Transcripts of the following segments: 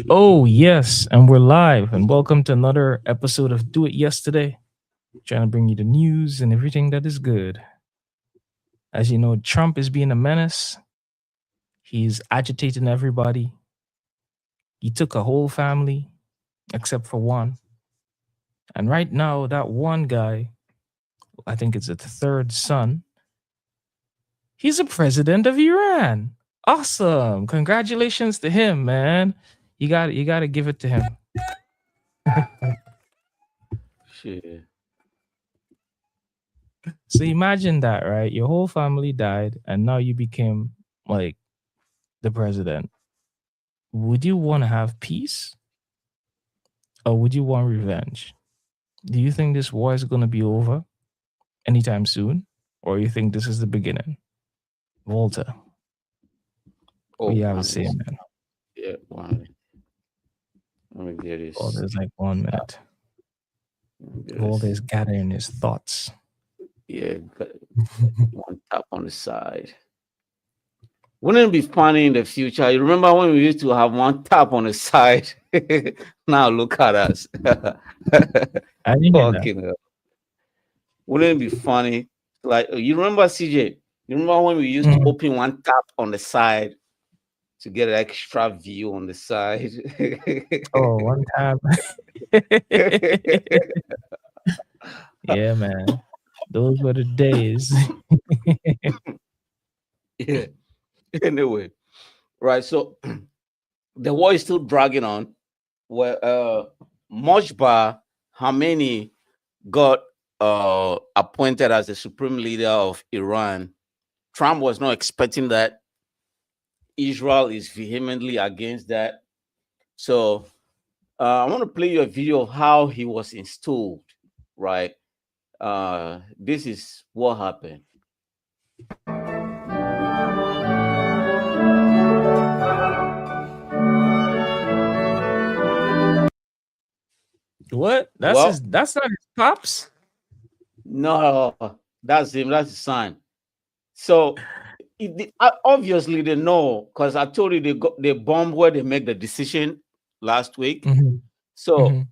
Oh, yes, and we're live, and welcome to another episode of Do It Yesterday. Trying to bring you the news and everything that is good. As you know, Trump is being a menace. He's agitating everybody. He took a whole family, except for one. And right now, that one guy, I think it's the third son, he's a president of Iran. Awesome. Congratulations to him, man. You gotta give it to him. Shit. So imagine that, right? Your whole family died, and now you became like the president. Would you want to have peace or would you want revenge? Do you think this war is going to be over anytime soon, or you think this is the beginning? Walter, what Oh, you have to man. say, man? Yeah, one. Let me get this. Walter's like 1 minute. Let me get Walter this. is gathering his thoughts. Yeah, got one tap on the side. Wouldn't it be funny in the future? You remember when we used to have one tap on the side? Now look at us. I didn't hear that. Fucking hell. Wouldn't it be funny? Like you remember CJ? You remember when we used to Mhm. open one tap on the side to get an extra view on the side? Oh, one time. Yeah, man. Those were the days. Yeah. Anyway, right. So the war is still dragging on. Where Mojba Khamenei got appointed as the supreme leader of Iran. Trump was not expecting that. Israel is vehemently against that. So I want to play you a video of how he was installed. Right. This is what happened. What? Well, That's not his pops? no, that's him. That's the sign. So obviously they know because I told you they bombed where they make the decision last week. Mhm. So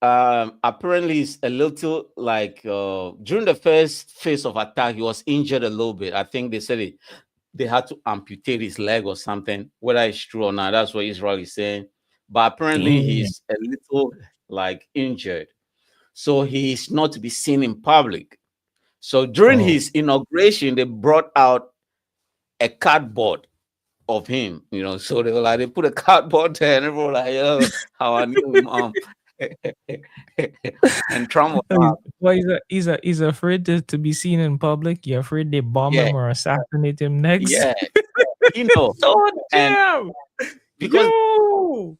Mhm. apparently it's a little like during the first phase of attack, he was injured a little bit. I think they said they had to amputate his leg or something. Whether it's true or not, that's what Israel is saying. But apparently Damn. he's a little like injured, so he is not to be seen in public. So during Oh. his inauguration, they brought out a cardboard of him, So they were like, they put a cardboard there, and everyone was like, "Yo, how I knew him, and Trump was like, Well, he's afraid to be seen in public. You're afraid they bomb "Yeah, him or assassinate him next. yeah, Oh and damn! because Yo,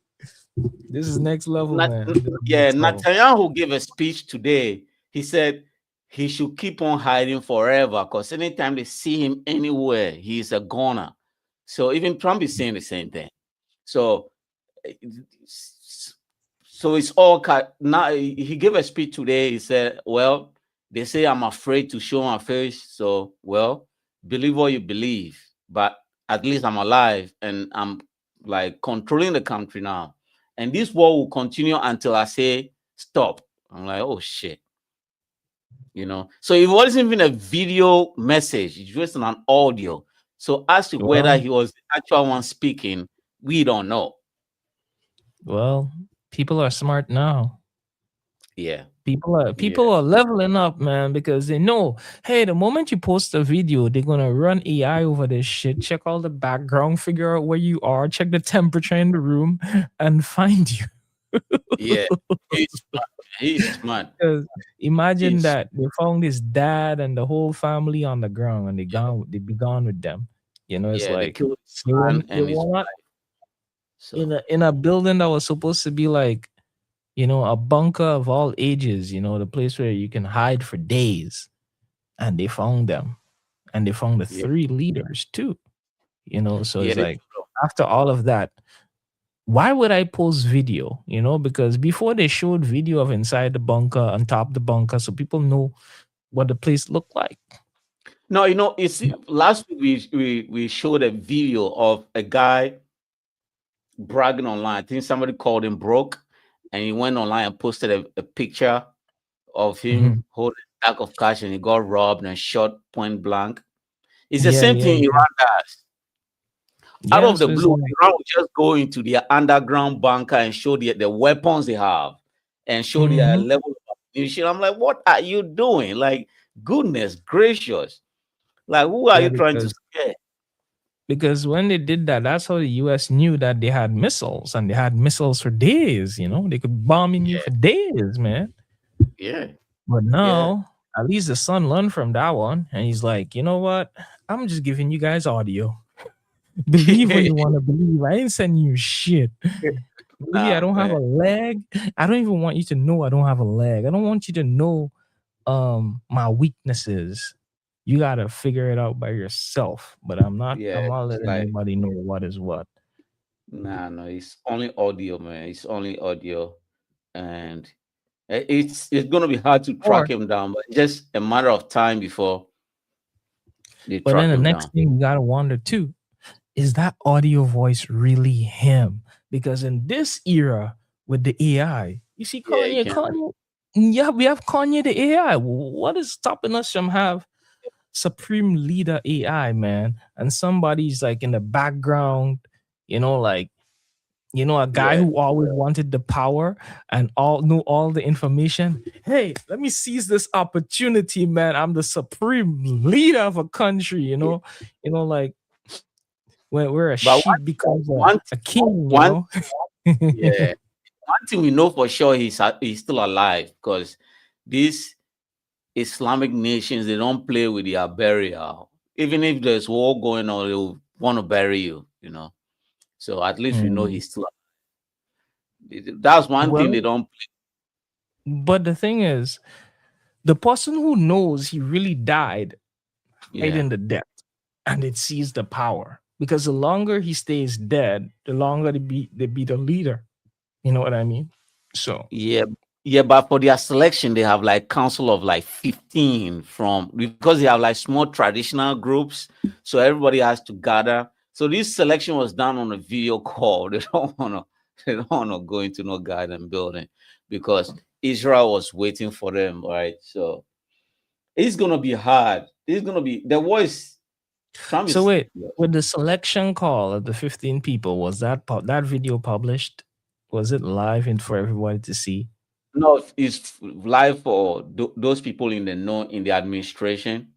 this is next level, Nat- man. This is yeah, next level. Netanyahu gave a speech today. He said he should keep on hiding forever because anytime they see him anywhere, he's a goner. So even Trump is saying the same thing. So so it's all now. He gave a speech today. He said, "Well, they say I'm afraid to show my face. So, well, believe what you believe, but at least I'm alive and I'm like controlling the country now. And this war will continue until I say stop." I'm like, "Oh shit." So it wasn't even a video message; it's just an audio. So as to whether Well, he was the actual one speaking, we don't know. well, people are smart now. Yeah, yeah, People are leveling up, man, because they know, hey, the moment you post a video, they're gonna run AI over this shit, check all the background, figure out where you are, check the temperature in the room, and find you. yeah. He's smart. He's smart. 'Cause imagine He's that they found his dad and the whole family on the ground, and they be gone with them. It's Yeah, they like killed his they son were they and his were not wife. in So a building that was supposed to be like a bunker of all ages. The place where you can hide for days, and they found them, and they found the yeah, three leaders too. So yeah, it's they, like after all of that, why would I post video? Because before they showed video of inside the bunker, on top the bunker, so people know what the place looked like. no, it's last week we showed a video of a guy bragging online. I think somebody called him broke, and he went online and posted a picture of him Mhm. holding a stack of cash, and he got robbed and shot point blank. It's the Yeah, same yeah, thing yeah. Iran does. Out Yeah, of the so it's blue, like, Iran will just go into their underground bunker and show the weapons they have and show their mhm. level of ammunition. I'm like, what are you doing? Like, goodness gracious. Like, who are Yeah, you trying to scare? because when they did that, that's how the US knew that they had missiles, and they had missiles for days, they could bomb in you Yeah, for days, man. yeah, But yeah, now, at least the son learned from that one, and he's like, you know what? I'm just giving you guys audio. Believe what you want to believe. I ain't sending you shit. Maybe I nah, don't have man. a leg. I don't even want you to know I don't have a leg. I don't want you to know my weaknesses. You gotta figure it out by yourself. But Yeah, I'm not it's letting like, anybody know what is what. nah, no, it's only audio, man. It's only audio. And it's gonna be hard to Or track him down, but it's just a matter of time before they but then track the him next down. thing you gotta wonder too, is that audio voice really him? Because in this era with the AI, you see Yeah, you can't. Kanye, yeah, we have Kanye the AI. What is stopping us from have supreme leader AI, man? And somebody's like in the background, like a guy Yeah, who always wanted the power and all knew all the information. Hey, let me seize this opportunity, man. I'm the supreme leader of a country, like when where a but sheep becomes one, a king, one, yeah, one thing we know for sure, he's still alive because these Islamic nations, they don't play with their burial. Even if there's war going on, they'll want to bury you. So at least we know Mm. he's still. That's one thing they Well, don't. but the thing is, the person who knows he really died hide Yeah, in the depth and it sees the power. Because the longer he stays dead, the longer they be the leader. You know what I mean? So yeah, yeah. But for their selection, they have like council of like 15 from because they have like small traditional groups. So everybody has to gather. So this selection was done on a video call. They don't want to. They don't want to go into no garden building because Israel was waiting for them, right? So it's gonna be hard. It's gonna be the voice. Trump so is wait, with the selection call of the 15 people, was that video published? Was it live and for everybody to see? no, it's live for those people in the know in the administration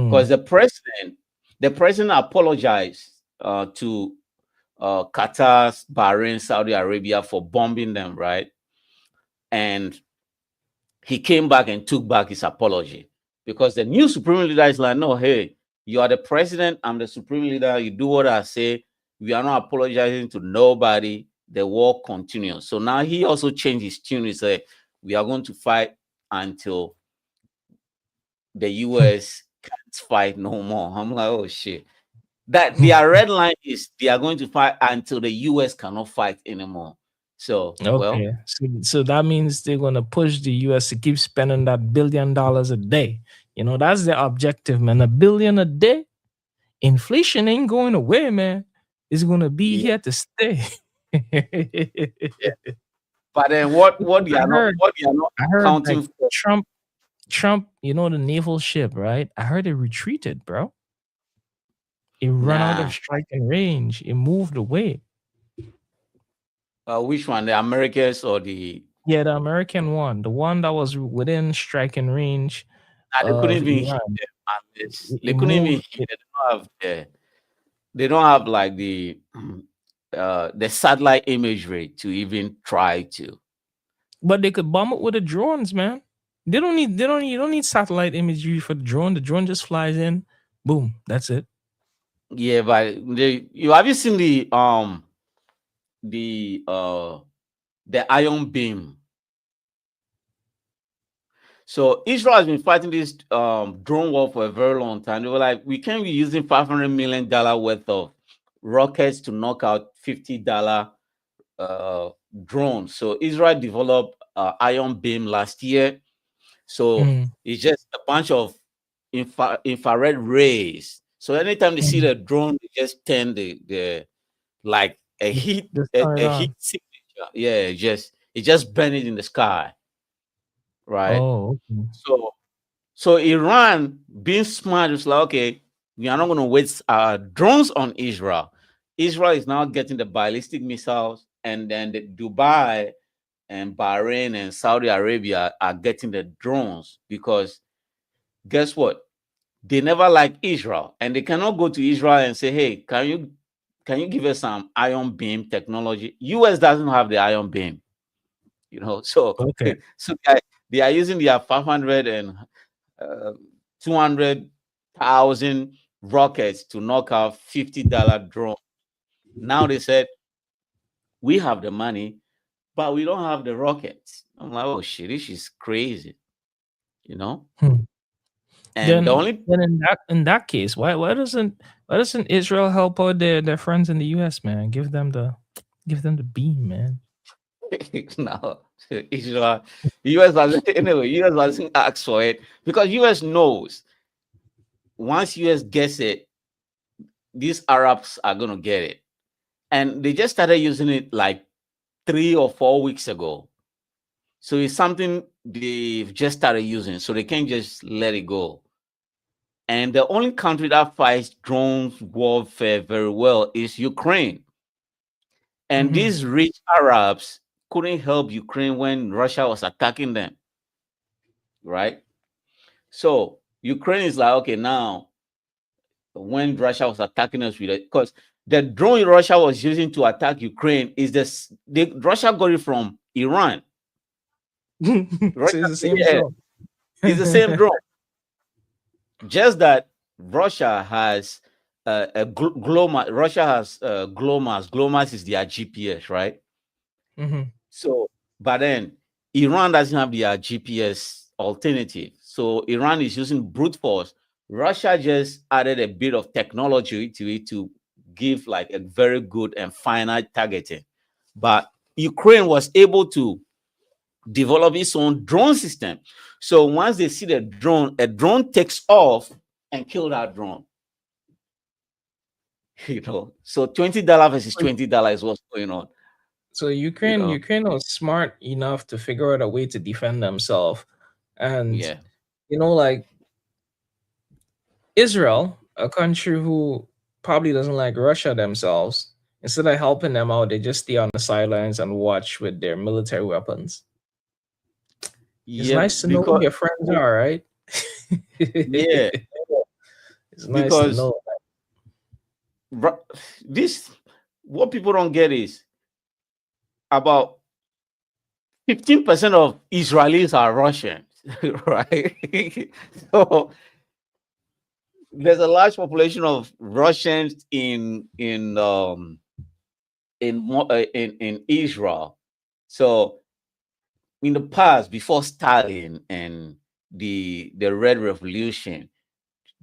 because Mm, the president apologized to Qatar, Bahrain, Saudi Arabia for bombing them, right? And he came back and took back his apology because the new supreme leader is like, no, hey, you are the president, I'm the supreme leader, you do what I say, we are not apologizing to nobody, the war continues. So now he also changed his tune. He said, we are going to fight until the US can't fight no more. I'm like, oh shit. That their red line is they are going to fight until the US cannot fight anymore. So, well, okay, so that means they're gonna push the US to keep spending that $1 billion a day. That's the objective, man. $1 billion a day. Inflation ain't going away, man. It's gonna be yeah, here to stay. yeah. But then what Because they are not what they are not I heard like accounting for. Trump, the naval ship, right? I heard it retreated, bro. It run out of Nah. striking range. It moved away. Which one? The Americans or the Yeah, the American one, the one that was within striking range they couldn't of even hit Iran. them unless It they couldn't even moved. hit they don't have they don't have like the satellite imagery to even try to. But they could bomb it with the drones, man. You don't need satellite imagery for the drone. The drone just flies in, boom, that's it. Yeah, but you have you seen the iron beam. So Israel has been fighting this drone war for a very long time. They were like, we can't be using $500 million worth of rockets to knock out $50 uh, drones. So Israel developed Iron Beam last year. So Mm, it's just a bunch of infrared rays. So anytime they see mm, the drone, they just turn the like a heat Just turn it a heat on. signature. Yeah, it just burned it in the sky, right? Oh, okay. So so Iran being smart was like, okay, we are not going to waste our drones on Israel. Israel is now getting the ballistic missiles, and then the Dubai and Bahrain and Saudi Arabia are getting the drones because guess what? They never liked Israel, and they cannot go to Israel and say, "Hey, can you give us some ion beam technology?" US doesn't have the ion beam, so Okay. so they are using their 500 and uh, 200,000 rockets to knock out $50 drone. Now they said we have the money, but we don't have the rockets. I'm like, oh shit, this is crazy, you know. Hmm. And the only Then in that case, why doesn't Israel help out their friends in the US, man? Give them the beam, man. no, Israel, US doesn't anyway. US doesn't ask for it because US knows once US gets it, these Arabs are gonna get it, and they just started using it like 3 or 4 weeks ago. So it's something they've just started using, so they can't just let it go. And the only country that fights drones warfare very well is Ukraine. And Hmm. these rich Arabs couldn't help Ukraine when Russia was attacking them, right? So Ukraine is like, okay, now when Russia was attacking us with it, because the drone Russia was using to attack Ukraine is Russia got it from Iran. So Russia, it's the same yeah, drone. it's the same drone. Just that Russia has Russia has GLONASS. GLONASS is their GPS, right? Hmm. So, but then Iran doesn't have their GPS alternative. So Iran is using brute force. Russia just added a bit of technology to it to give like a very good and finite targeting. But Ukraine was able to develop its own drone system. So once they see the drone, a drone takes off and kill that drone. So $20 versus $20 is what's going on. So You Ukraine, know, Ukraine was smart enough to figure out a way to defend themselves, and yeah. like Israel, a country who probably doesn't like Russia themselves, instead of helping them out, they just stay on the sidelines and watch with their military weapons. It's Yeah, nice to know who because your friends are, right? yeah, It's nice to because know. Ru- this what people don't get is about 15% of Israelis are Russians, right? So there's a large population of Russians in Israel. So in the past, before Stalin and the Red Revolution,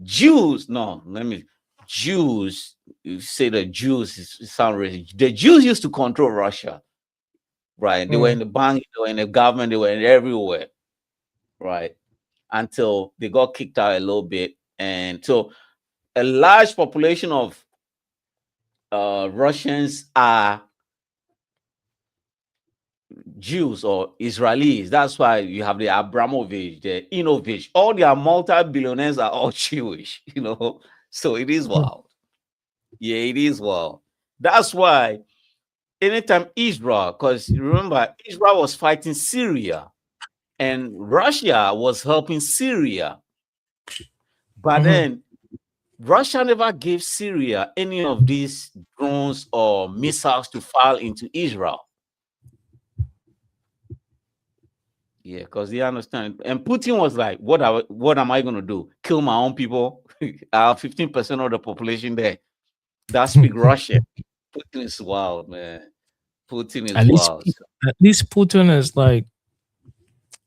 Jews, no, let me Jews, you say the Jews sound racist. The Jews used to control Russia, right? They were in Mm, the bank, they were in the government, they were in everywhere, right? Until they got kicked out a little bit. And so a large population of Russians are Jews or Israelis. That's why you have the Abramovich, the Inovich, all their multi-billionaires are all Jewish. So it is mm, wild. Yeah, it is wild. That's why anytime Israel, because remember, Israel was fighting Syria and Russia was helping Syria. But mhm. then Russia never gave Syria any of these drones or missiles to file into Israel. Yeah, because they understand. And Putin was like, what am I going to do? Kill my own people? I have 15% of the population there that speak Russian. Putin is wild, man. Putin At is least, wild. at least Putin is like,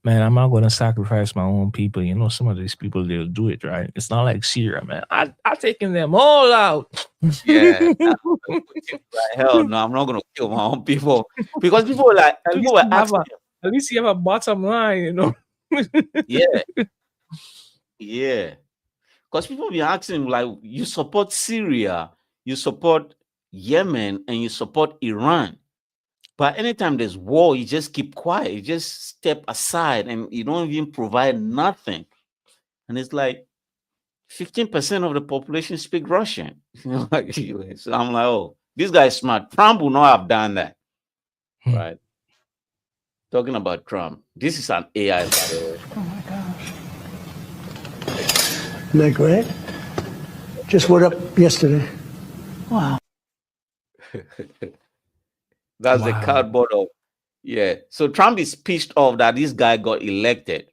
man, I'm not gonna sacrifice my own people. You know, some of these people they'll do it, right? It's not like Syria, man. I taking them all out. Yeah. Putin is like, hell no, I'm not going to kill my own people. Because At people least were you have asking a him, at least you have a bottom line, you know. yeah, yeah. Because people be asking him, like, you support Syria, you support Yemen and you support Iran. But anytime there's war, you just keep quiet. You just step aside and you don't even provide nothing. And it's like 15% of the population speak Russian. So I'm like, oh, this guy is smart. Trump will not have done that, Hmm. right? Talking about Trump, this is an AI, by the way. Oh my gosh. Isn't that great? Just went up yesterday. Wow. That's the Wow. cardboard of, yeah. So Trump is pissed off that this guy got elected,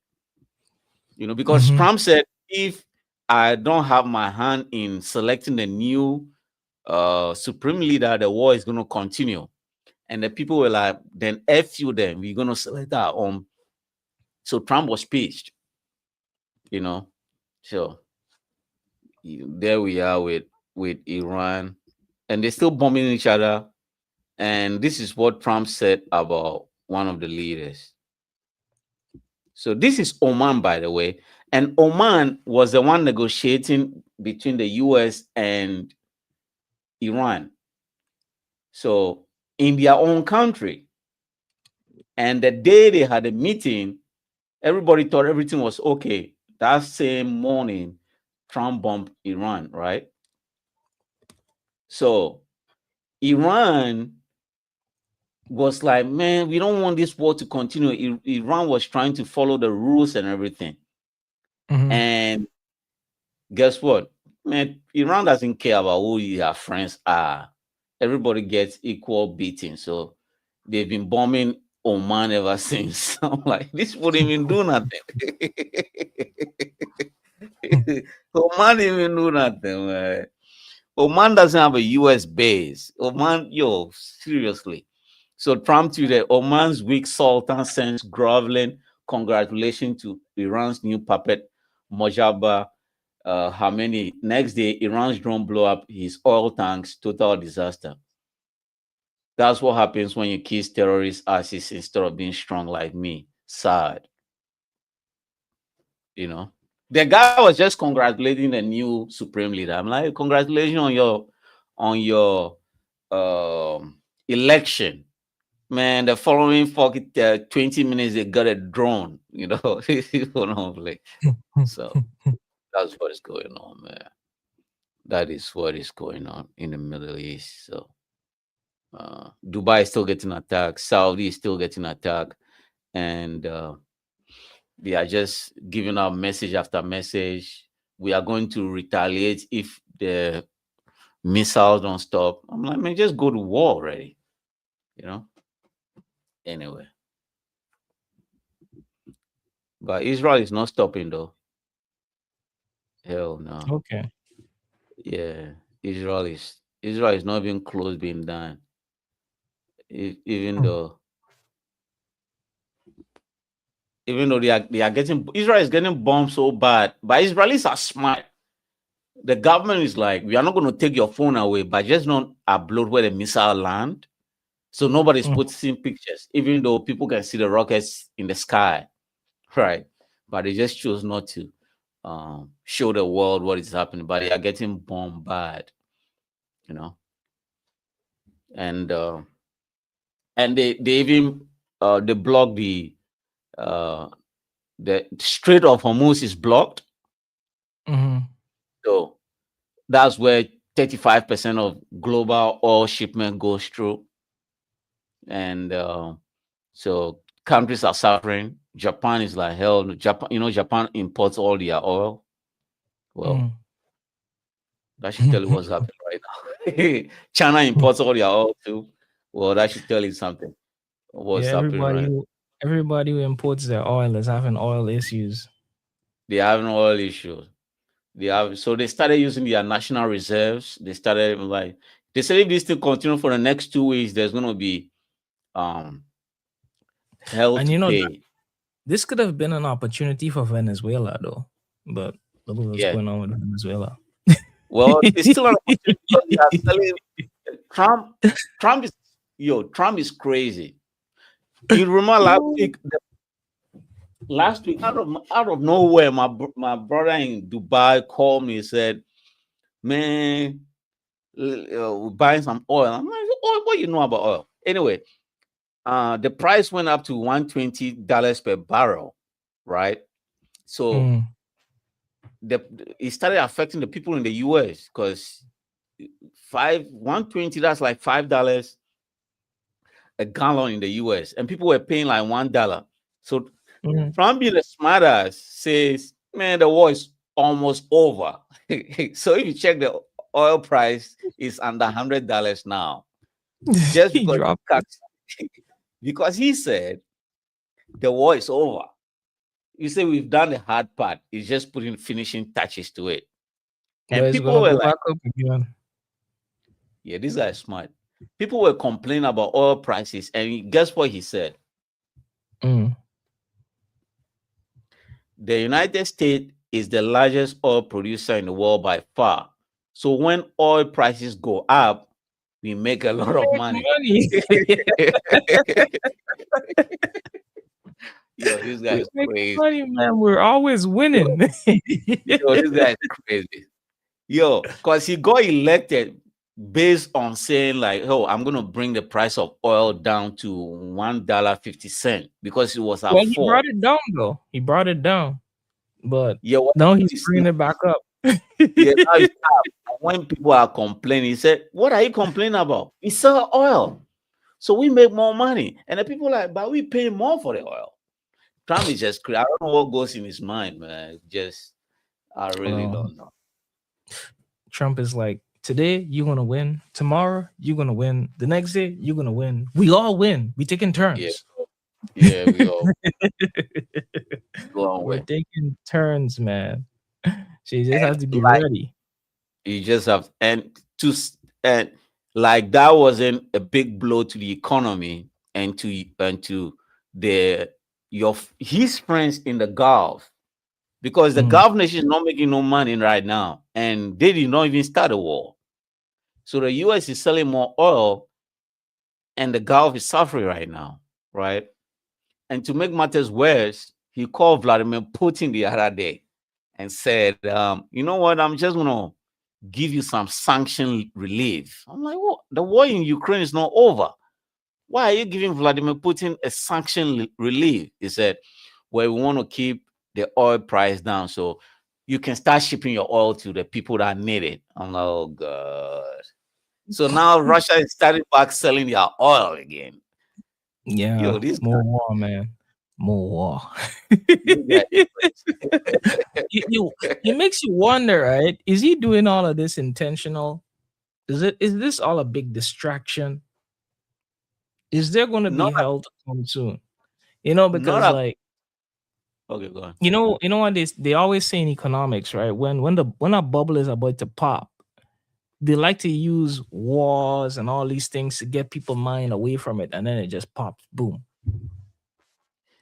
because Hmm. Trump said, if I don't have my hand in selecting the new supreme leader, the war is going to continue. And the people were like, then F you, then we're going to select our own. So Trump was pissed, you know. So there we are with Iran, and they're still bombing each other. And this is what Trump said about one of the leaders. So this is Oman, by the way. And Oman was the one negotiating between the US and Iran. So in their own country. And the day they had a meeting, everybody thought everything was okay. That same morning, Trump bombed Iran, right? So Iran was like, man, we don't want this war to continue. Iran was trying to follow the rules and everything. Hmm. And guess what? Man, Iran doesn't care about who your friends are. Everybody gets equal beating. So they've been bombing Oman ever since. I'm like, this wouldn't even do nothing. Oman didn't even do nothing, man. Oman doesn't have a US base. Oman, yo, seriously. So Trump tweeted, Oman's weak sultan sends groveling congratulations to Iran's new puppet, Mojaba Khamenei. Next day, Iran's drone blew up his oil tanks, total disaster. That's what happens when you kiss terrorist asses instead of being strong like me. Sad, you know. The guy was just congratulating the new supreme leader. I'm like, congratulations on your election. Man, the following 20 minutes, they got a drone, you know, like, so that's what is going on, man. That is what is going on in the Middle East. So Dubai is still getting attacked, Saudi is still getting attacked, and they are just giving out message after message. We are going to retaliate if the missiles don't stop. I'm like, man, just go to war already, you know. Anyway, but Israel is not stopping though. Hell no. Okay. Yeah, Israel is not even close being done. Even Hmm. though they are getting Israel is getting bombed so bad, but Israelis are smart. The government is like, we are not going to take your phone away, but just don't upload where the missile land. So nobody's Hmm. putting pictures, even though people can see the rockets in the sky, right? But they just choose not to show the world what is happening. But they are getting bombarded, you know, and they even they block uh, the Strait of Hormuz is blocked, Hmm. so that's where 35% of global oil shipment goes through, and so countries are suffering. Japan is like hell. Japan, Japan imports all their oil. Well, that should tell you what's happening right now. China imports all their oil too. Well, that should tell you something. Yeah, What's happening right now? everybody who imports their oil is having oil issues. They have no oil issues. They started using their national reserves. They started like they said if this thing continue for the next 2 weeks, there's gonna be um hell And to that pay. this could have been an opportunity for Venezuela though. But look at what's Yeah. going on with Venezuela. Well, it's still an opportunity because they are selling Trump. Trump is Trump is crazy. You remember last week out of nowhere, my brother in Dubai called me and said, "Man, buying some oil. I'm like, what you know about oil? Anyway, the price went up to $120 per barrel, right? So Mm, the it started affecting the people in the US because 120, that's like $5 a gallon in the US, and people were paying like $1. So mm. Trump being a smartass says, man, the war is almost over. So if you check the oil price is under $100 now, just He because dropped it. because he said the war is over. You say we've done the hard part. It's just putting finishing touches to it. But And it's people gonna were go like, back up again. yeah, this guy is smart. People were complaining about oil prices, and guess what he said? Mm. The United States is the largest oil producer in the world by far. So when oil prices go up, we make a lot of Make money. money. Yo, this guy We is make crazy. money, man. We're always Yo, winning. this guy is crazy. Yo, because he got elected based on saying, like, oh, I'm gonna bring the price of oil down to $1.50 because it was at Well, he four. brought it down though. He brought it down, but Yeah, what now he's is bringing it back up. yeah, now it's up. And when people are complaining, he said, what are you complaining about? We sell oil. So we make more money. And the people are like, but we pay more for the oil. Trump is just crazy. I don't know what goes in his mind, man. Just I really Well, don't know. Trump is like, today you're gonna win. Tomorrow you're gonna win. The next day you're gonna win. We all win. We taking Yeah, turns. yeah, we all go on We're with. taking turns, man. So you just And have to be like ready. you just have and like that wasn't a big blow to the economy and to the his friends in the Gulf because the Mm, Gulf nation is not making no money right now, and they did not even start a war. So the US is selling more oil, and the Gulf is suffering right now, right? And to make matters worse, he called Vladimir Putin the other day and said, "You know what? I'm just gonna give you some sanction relief." I'm like, "What? The war in Ukraine is not over. Why are you giving Vladimir Putin a sanction relief?" He said, "Well, we want to keep the oil price down so you can start shipping your oil to the people that need it." I'm like, "Oh God." So now Russia is starting back selling their oil again. yeah, Yo, this more war, man. More war. guy You it makes you wonder, right? Is he doing all of this intentional? Is this all a big distraction? Is there going to not be hell to come soon? You know, not because a like okay, go on. you know what they always say in economics, right? When a bubble is about to pop, they like to use wars and all these things to get people mind away from it, and then it just pops, boom,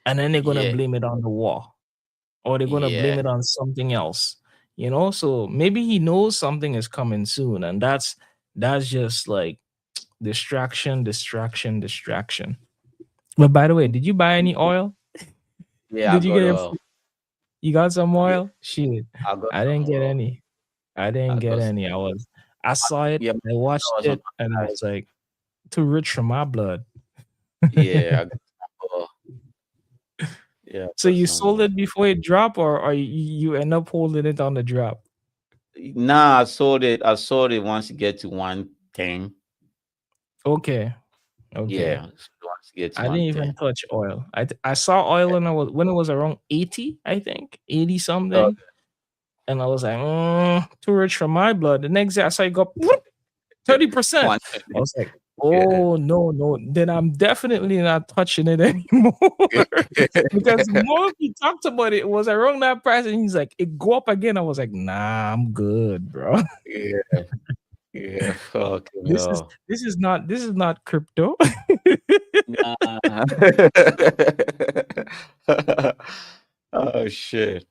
and then they're gonna Yeah, blame it on the war, or they're gonna yeah, blame it on something else. You know, so maybe he knows something is coming soon, and that's just like distraction, distraction, distraction. But by the way, did you buy any oil? yeah. I Did you got get your you got some yeah, oil? Shit. I got I didn't some get any. I didn't I get got some, any. I saw it, yeah, I watched I was on it, and I was like, too rich for my blood. yeah, I got some yeah, I So got you some sold it before it dropped, or you end up holding it on the drop? Nah, I sold it. I sold it once you get to 110. Okay. Okay. Yeah, once you get to I didn't 110. even touch oil. I saw oil when it was around 80, I think, 80 Okay. something. And I was like, too rich for my blood. The next day I saw it go 30%. I 120. was like, Yeah. oh no, no. Then I'm definitely not touching it anymore. Because the more he talked about it, it was around that price, and he's like, it go up again. I was like, nah, I'm good, bro. Yeah, yeah, fucking This is hell. this is not crypto. Nah. Oh shit.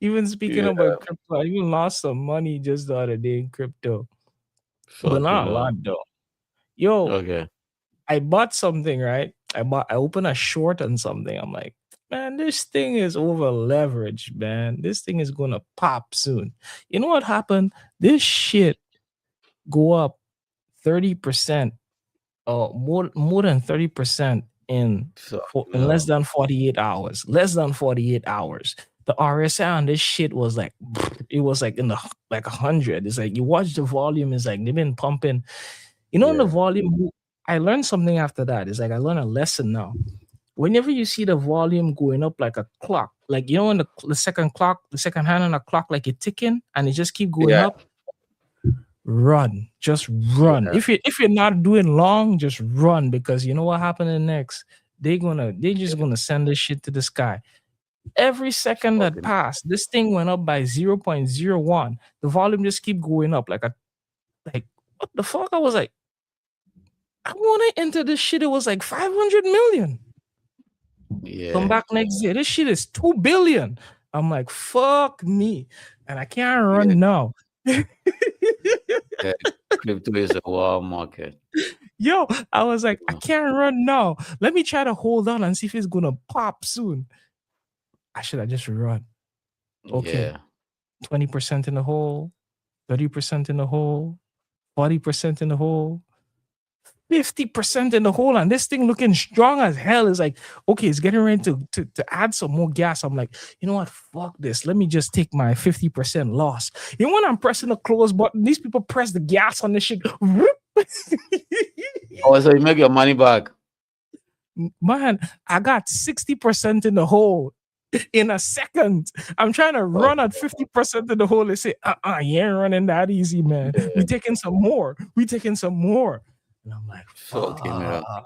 Even speaking Yeah, about crypto, I even lost some money just the other day in crypto, but fucking not a lot hell. though. Yo, Okay. I bought something, right? I opened a short on something. I'm like, man, this thing is over leveraged, man. This thing is gonna pop soon. You know what happened? This shit go up 30%, more than 30% in less No. than 48 hours. Less than 48 hours. The RSI on this shit was like it was like in the like 100. It's like you watch the volume, it's like they've been pumping. You know, in the Yeah. volume, I learned something after that. It's like I learned a lesson now. Whenever you see the volume going up like a clock, like you know, when the second clock, the second hand on a clock, like it ticking and it just keep going Yeah. up, run, just run. Yeah. If you're not doing long, just run because you know what happened next. They just gonna send this shit to the sky. Every second that Fucking. passed, this thing went up by 0.01. The volume just keep going up like what the fuck? I was like, I wanna enter this shit. It was like 500 million. Come Yeah. back next year. This shit is 2 billion. I'm like, fuck me. And I can't Yeah. run now. Yeah. Crypto is a wild market. Yo, I was like, I Uh, can't run now. Let me try to hold on and see if it's gonna pop soon. I should have just run. Okay, Yeah. 20% in the hole, 30% in the hole, 40% in the hole, 50% in the hole, and this thing looking strong as hell. Is like, okay, it's getting ready to add some more gas. I'm like, you know what? Fuck this. Let me just take my 50% loss. You know, when I'm pressing the close button, these people press the gas on this shit. Oh, so you make your money back. Man, I got 60% in the hole in a second. I'm trying to Fuck. run at 50% in the hole. They say, you ain't running that easy, man. We Yeah. taking some more. We taking some more. And I'm like, Fucking hell.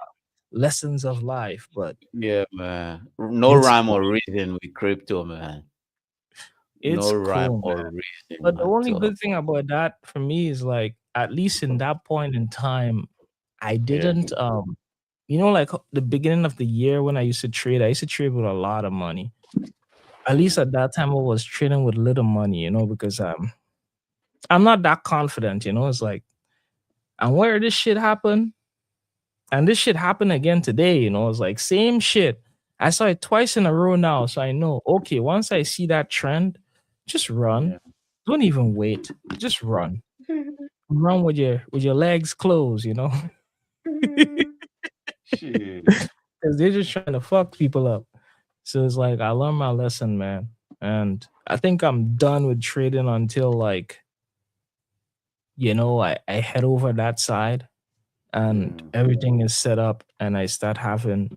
lessons of life, but Yeah, man. No it's rhyme cool. or reason with crypto, man. It's No rhyme cool, or man. reason But the at only all. good thing about that for me is like, at least in that point in time, I Yeah. didn't like the beginning of the year when I used to trade with a lot of money. At least at that time I was trading with little money, because I'm not that confident, It's like, and where this shit happened, and this shit happened again today, It's like same shit. I saw it twice in a row now, so I know. Okay, once I see that trend, just run. Yeah. Don't even wait. Just run. Run with your legs closed, Shit. because they're just trying to fuck people up. So it's like I learned my lesson, man, and I think I'm done with trading until like I head over that side and Yeah. everything is set up and I start having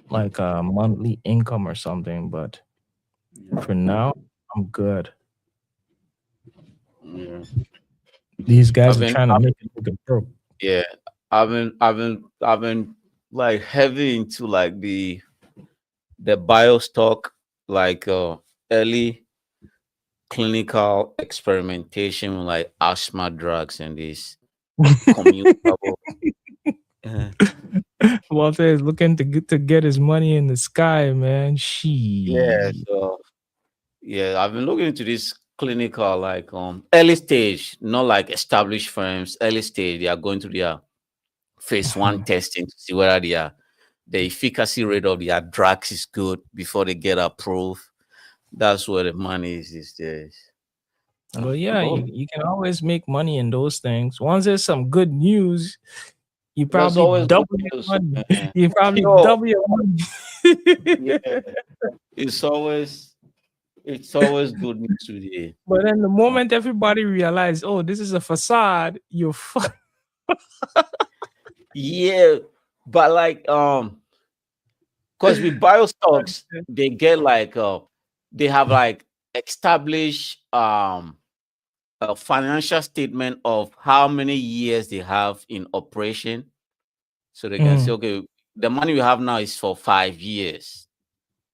like a monthly income or something. But for Yeah. now, I'm good. Yeah. These I've guys are been, trying to make it look broke. yeah. I've been like heavy into like the bio stock, like early clinical experimentation with like asthma drugs and these commutable. Uh, Walter is looking to get his money in the sky, man. yeah, She. so yeah, I've been looking into this clinical like early stage, not like established firms, early stage. They are going to their phase one testing to see whether the efficacy rate of their drugs is good before they get approved. That's where the money is these days. But yeah, Oh, you can always make money in those things. Once there's some good news, you there's probably always good double your news, money. man. You probably Yo, double your money. yeah, it's always it's always good news today. But then the Uh, moment everybody realize, oh, this is a facade, you fuck. yeah, but like because with bio stocks, they get like they have like established a financial statement of how many years they have in operation. So they can say, Mm, okay, the money we have now is for 5 years,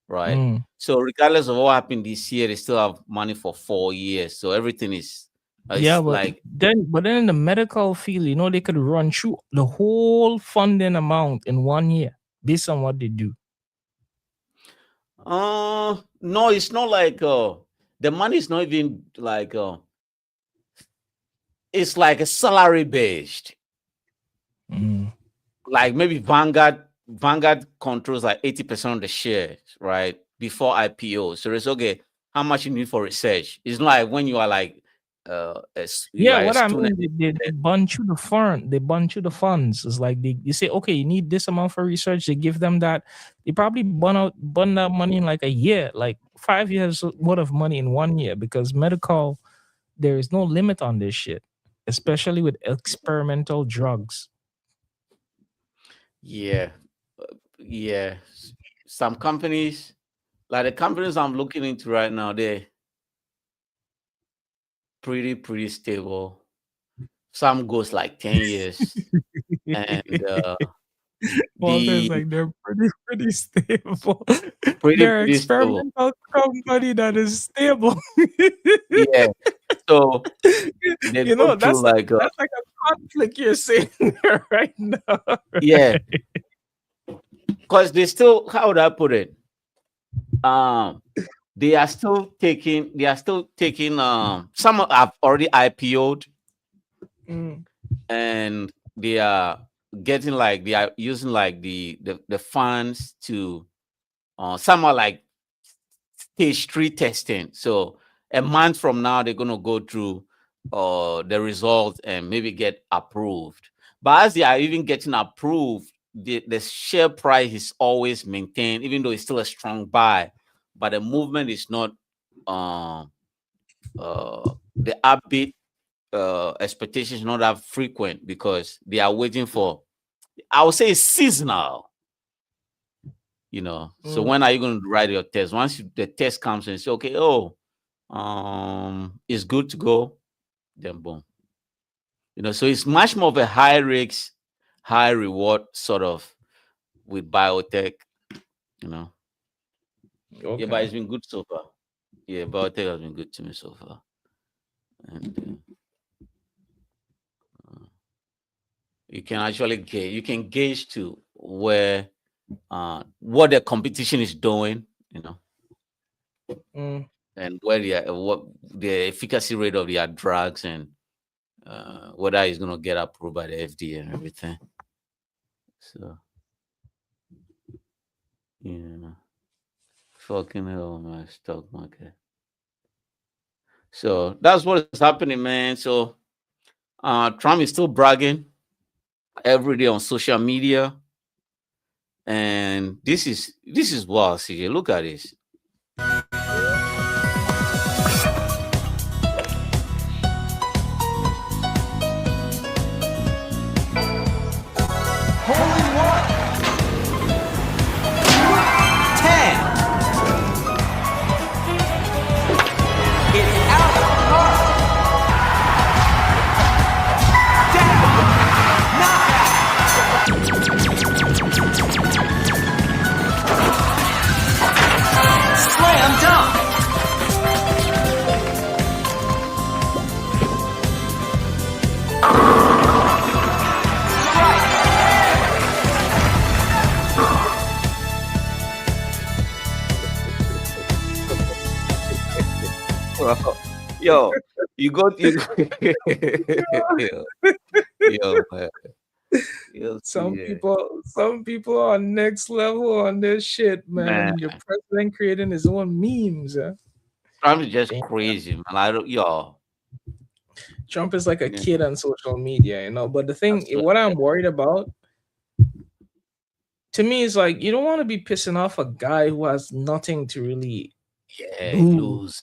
right? mm. So regardless of what happened this year, they still have money for 4 years. So everything is Yeah, it's like but then in the medical field, they could run through the whole funding amount in 1 year based on what they do. no, it's not like the money is not even like it's like a salary based. Mm. Like maybe Vanguard controls like 80% of the shares, right? Before IPO. So it's okay, how much you need for research. It's not like when you are like you Yeah, are a what I student. mean, they bunch you the fund, they bunch you the funds. It's like you say, okay, you need this amount for research. They give them that. They probably bun that money in like a year, like 5 years worth of money in 1 year, because medical, there is no limit on this shit, especially with experimental drugs. Yeah, yeah. Some companies, like the companies I'm looking into right now, they're pretty stable. Some goes like 10 years, and Walter's the like they're pretty stable. pretty They're pretty stable. experimental company that is stable. Yeah. So they You go know, through like that's like a conflict you're saying there right now. yeah, because they still, how would I put it? Um, they are still taking some have already IPO'd, Mm, and they are getting like they are using like the funds to some are like stage 3 testing. So a month from now they're gonna go through the results and maybe get approved. But as they are even getting approved, the share price is always maintained, even though it's still a strong buy, but the movement is not um the upbeat expectations not that frequent because they are waiting for, I would say, it's seasonal. So mm, when are you going to write your test? Once the test comes and you say, okay, oh, it's good to go, then boom. So it's much more of a high risk, high reward sort of with biotech. you know yeah, but okay. it's been good so far. Yeah, biotech has been good to me so far. And you can actually gauge, to where what the competition is doing, Mm, and where what the efficacy rate of their drugs, and whether it's going to get approved by the FDA and everything. So, yeah, fucking hell, my stock market. So that's what is happening, man. So, Trump is still bragging every day on social media, and this is wild, CJ. Look at this. Well, yo, you go, yo, yo, man, yo, CJ, some people are next level on this shit, man. man. Your president creating his own memes. Huh? Trump is just Damn. crazy, man. I don't, yo, Trump is like a yeah, kid on social media, you know. But the thing, that's what, what I'm worried about, to me, is like you don't want to be pissing off a guy who has nothing to really yeah, lose lose,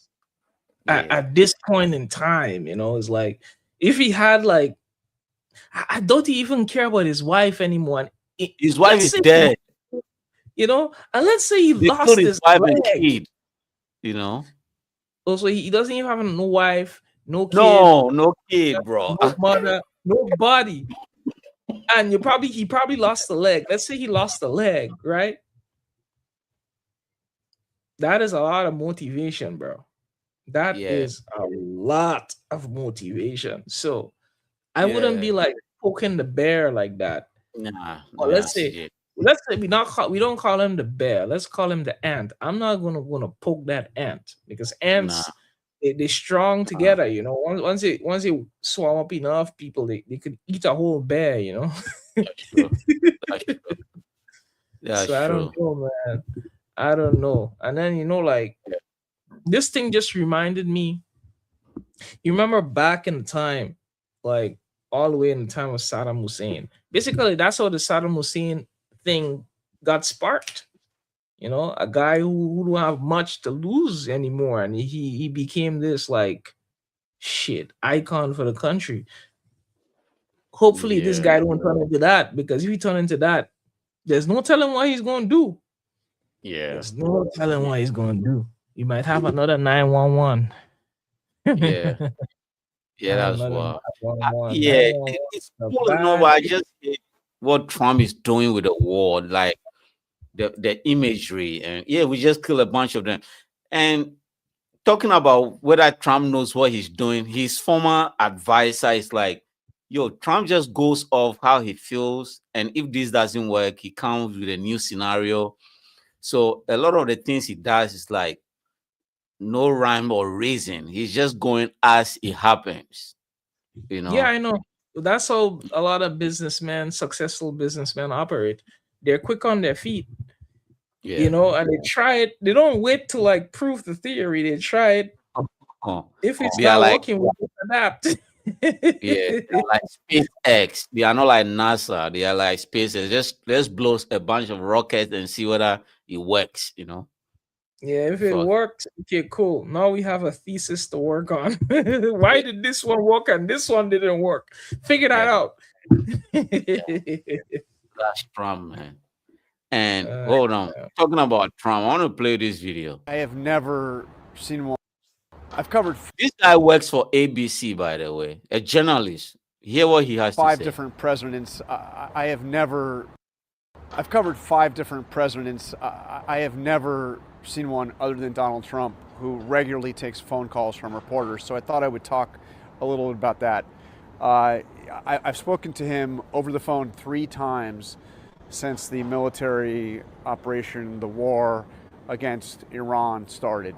yeah. at this point in time. You know, it's like if he had like, I don't even care about his wife anymore. And His wife let's is say, dead. you know, and let's say he They killed lost his his wife and leg. kid. You know, Also, he doesn't even have no wife, no kid, no, no kid, bro. no mother, nobody. And he probably lost the leg. Let's say he lost the leg, right? That is a lot of motivation, bro. That Yeah, is a lot of motivation. So I wouldn't be yeah. like poking the bear like that. Or Nah, CJ. let's say we don't call him the bear. Let's call him the ant. I'm not gonna poke that ant because Nah, ants they strong nah. together. You know, once they swarm up enough people, they could eat a whole bear. You know. That's true. That's true. That's So I don't true. know, man. I don't know. And then like this thing just reminded me. You remember back in the time, like all the way in the time of Saddam Hussein. Basically, that's how the Saddam Hussein thing got sparked. You know, a guy who don't have much to lose anymore, and he became this like shit icon for the country. Hopefully, this Yeah, guy don't turn into that, because if he turn into that, there's no telling what he's gonna do. yeah, There's no telling what he's gonna do. You might have another 911. yeah, yeah. Have That's another what. 911. Yeah, 911 it's is a cool enough. bad. I just hate what Trump is doing with the war, like the imagery, and yeah, we just kill a bunch of them. And talking about whether Trump knows what he's doing, his former advisor is like, yo, Trump just goes off how he feels. And if this doesn't work, he comes with a new scenario. So a lot of the things he does is like no rhyme or reason. He's just going as it happens, you Yeah, know? I know. That's how a lot of businessmen, successful businessmen operate. They're quick on their feet, Yeah. and they try it. They don't wait to like prove the theory. They try it. Oh, If it's they are not like, working, we just adapt. yeah, they are like SpaceX. They are not like NASA. They are like SpaceX. Just let's blow a bunch of rockets and see whether it works, you know? Yeah, if it Fuck. worked, okay, cool. Now we have a thesis to work on. Why Yeah, did this one work and this one didn't work? Figure that yeah, out. that's Trump, man. And Uh, hold on, talking about Trump, I want to play this video. I have never seen one. I've covered This guy works for ABC, by the way, a journalist. Hear what he has to five say. different presidents. I have never. I've covered five different presidents. I have never seen one other than Donald Trump, who regularly takes phone calls from reporters. So I thought I would talk a little bit about that. I've spoken to him over the phone 3 times since the military operation, the war against Iran started.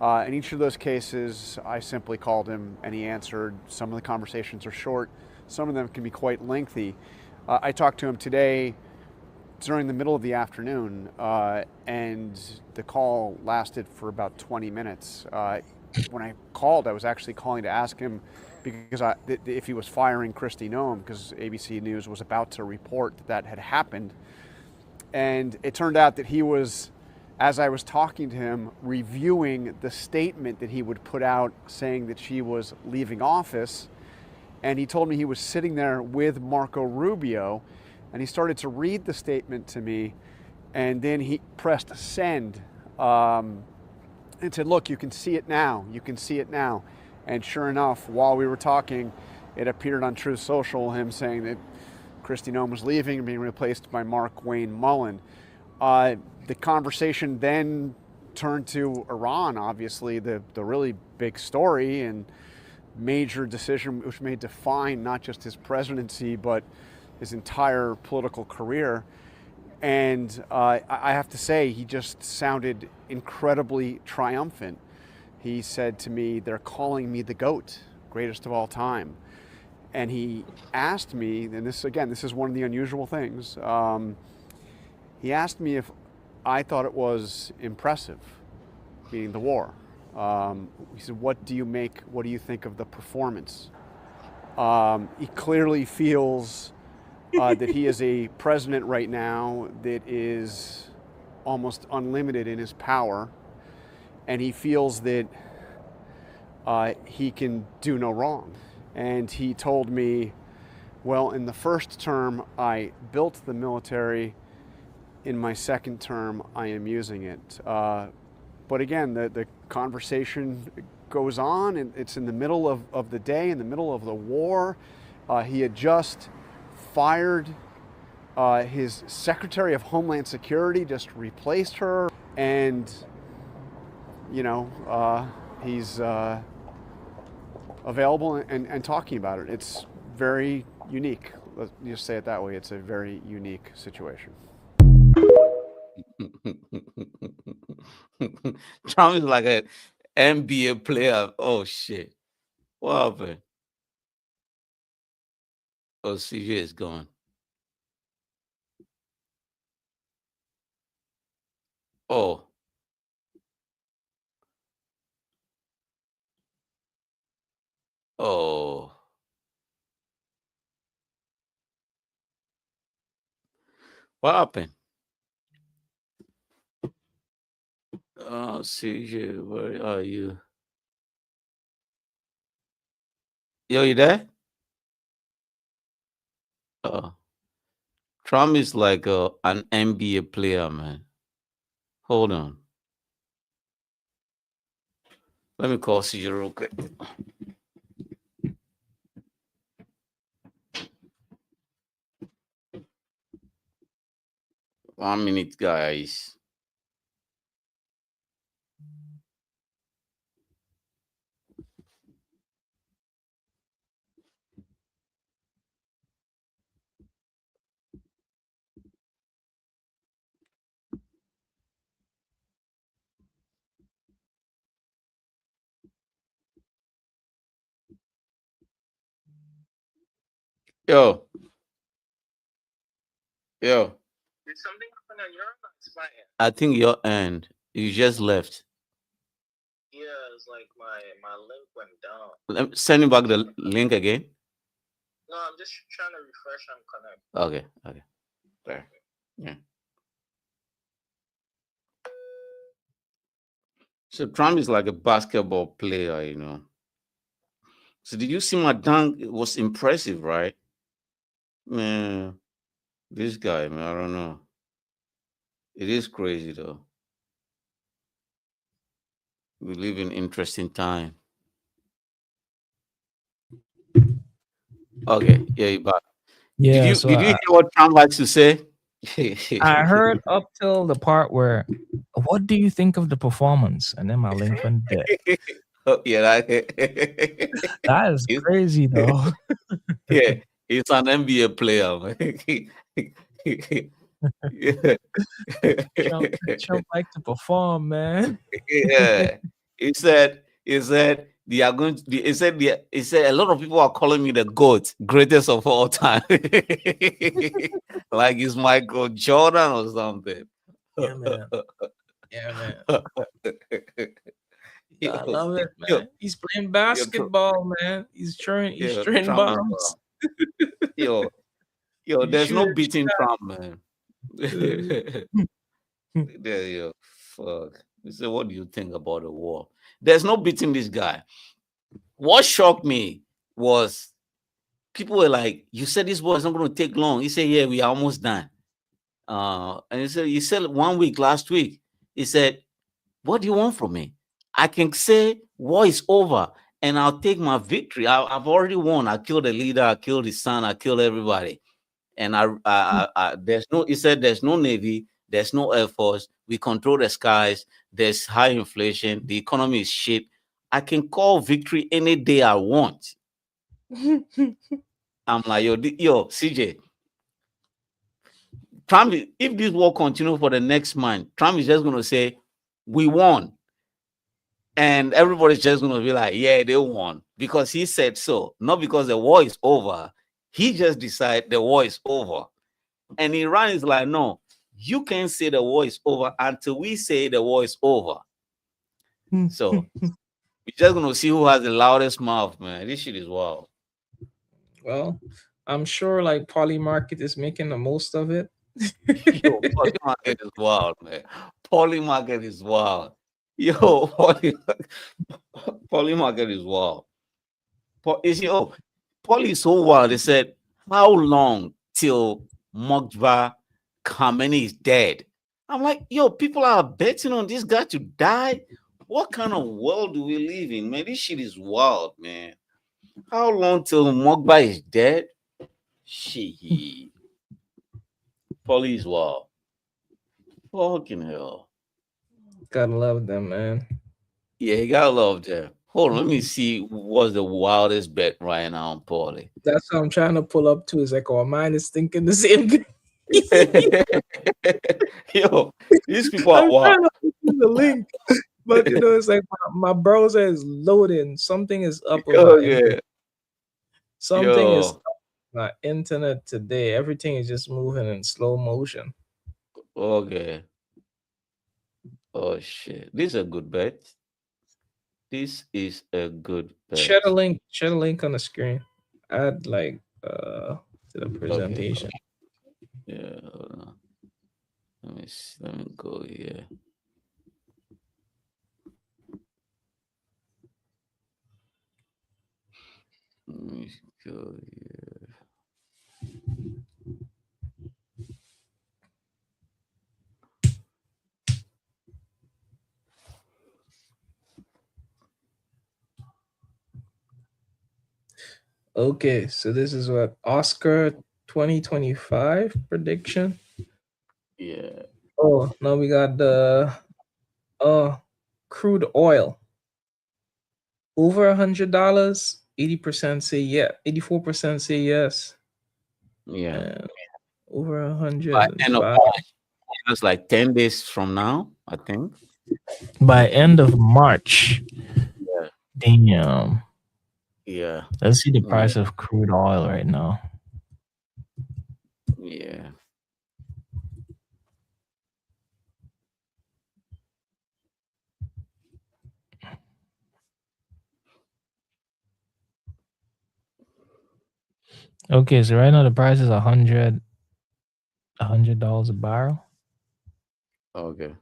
In each of those cases, I simply called him and he answered. Some of the conversations are short, some of them can be quite lengthy. I talked to him today during the middle of the afternoon, and the call lasted for about 20 minutes. When I called, I was actually calling to ask him because if he was firing Kristi Noem, because ABC News was about to report that had happened. And it turned out that he was, as I was talking to him, reviewing the statement that he would put out saying that she was leaving office. And he told me he was sitting there with Marco Rubio, and he started to read the statement to me, and then he pressed send and said, look, you can see it now. You can see it now. And sure enough, while we were talking, it appeared on Truth Social, him saying that Kristi Noem was leaving and being replaced by Mark Wayne Mullen. The conversation then turned to Iran, obviously, the really big story and major decision which may define not just his presidency, but his entire political career. And I have to say, he just sounded incredibly triumphant. He said to me, they're calling me the GOAT, greatest of all time. And he asked me, and this is one of the unusual things, he asked me if I thought it was impressive, meaning the war. He said, what do you think of the performance? He clearly feels that he is a president right now that is almost unlimited in his power, and he feels that he can do no wrong. And he told me, well, in the first term, I built the military. In my second term, I am using it. But again, the conversation goes on, and it's in the middle of the day, in the middle of the war. He had just fired his Secretary of Homeland Security, just replaced her, and he's available and talking about it. It's very unique. Let's just say it that way. It's a very unique situation. Trump is like an NBA player. Oh shit. What happened? Oh, CJ is gone. Oh, What happened? Oh, CJ, where are you? Yo, you there? Uh, Trump is like an NBA player, man. Hold on. Let me call CJ real quick. 1 minute, guys. Yo, yo. Did something happen on your end? It's my end. I think your end. You just left. Yeah, it's like my link went down. Send me back the link again. No, I'm just trying to refresh and connect. Okay, okay. There. Yeah. So Trump is like a basketball player, you know. So did you see my dunk? It was impressive, right? Man, this guy, man, I don't know. It is crazy though. We live in interesting time. Okay, yeah, you back. Did Yeah, you so did you hear what Trump likes to say? I heard up till the part where, what do you think of the performance? And then my link went dead. Oh, yeah, That is he's, crazy, though. yeah, he's an NBA player, man. Yeah. Trump, Trump like to perform, man. Yeah. He said they are going to he said a lot of people are calling me the GOAT, greatest of all time. Like it's Michael Jordan or something. Yeah, man. Yeah, man. I yo, love it, yo, man. He's playing yo, basketball, man. He's throwing Trump is bombs. wild. Yo, yo, He's there's no shooting beating Trump, man. shots. There you fuck. He said, what do you think about the war? There's no beating this guy. What shocked me was people were like, "You said this war is not going to take long." He said, "Yeah, we are almost done." And he said 1 week last week. He said, "What do you want from me? I can say war is over, and I'll take my victory. I've already won. I killed the leader. I killed his son. I killed everybody." And there's no. He said, "There's no navy. There's no air force. We control the skies. There's high inflation. The economy is shit. I can call victory any day I want." I'm like, yo, CJ, Trump, if this war continues for the next month, Trump is just going to say, we won. And everybody's just going to be like, yeah, they won. Because he said so. Not because the war is over. He just decided the war is over. And Iran is like, no, you can't say the war is over until we say the war is over. So we're just going to see who has the loudest mouth, man. This shit is wild. Well, I'm sure like Poly Market is making the most of it. Yo, poly market is wild, man. Poly market is wild. Yo, poly market is wild. Is poly is so wild. They said, how long till Mokba Khamenei is dead? I'm like, yo, people are betting on this guy to die. What kind of world do we live in, man? This shit is wild, man. How long till Mokba is dead? Shit, poly is wild. Fucking hell. Gotta love them, man. Yeah, you gotta love them. Hold on, let me see what's the wildest bet right now on Paulie. That's what I'm trying to pull up to. Is like, oh, mine is thinking the same thing. Yo, these people are I'm wild. trying to put you the link, but it's like my browser is loading. Something is up with Oh my yeah, internet. Something is yo, up with my internet today. Everything is just moving in slow motion. okay. Oh shit, this is a good bet. This is a good Share the bet. link. Share the link on the screen. Add like to the Okay, presentation. yeah. Hold on. Let me go here. Let me go here. Okay, so this is what Oscar 2025 prediction. Yeah. Oh, now we got the crude oil over $100. 80% say yeah. 84% say yes, Yeah. and over a By hundred and end of five. March. That's like 10 days from now, I think. By end of March. Yeah. Damn. Yeah. Let's see the Yeah. price of crude oil right now. Yeah. Okay, so right now the price is $100 a barrel. Okay.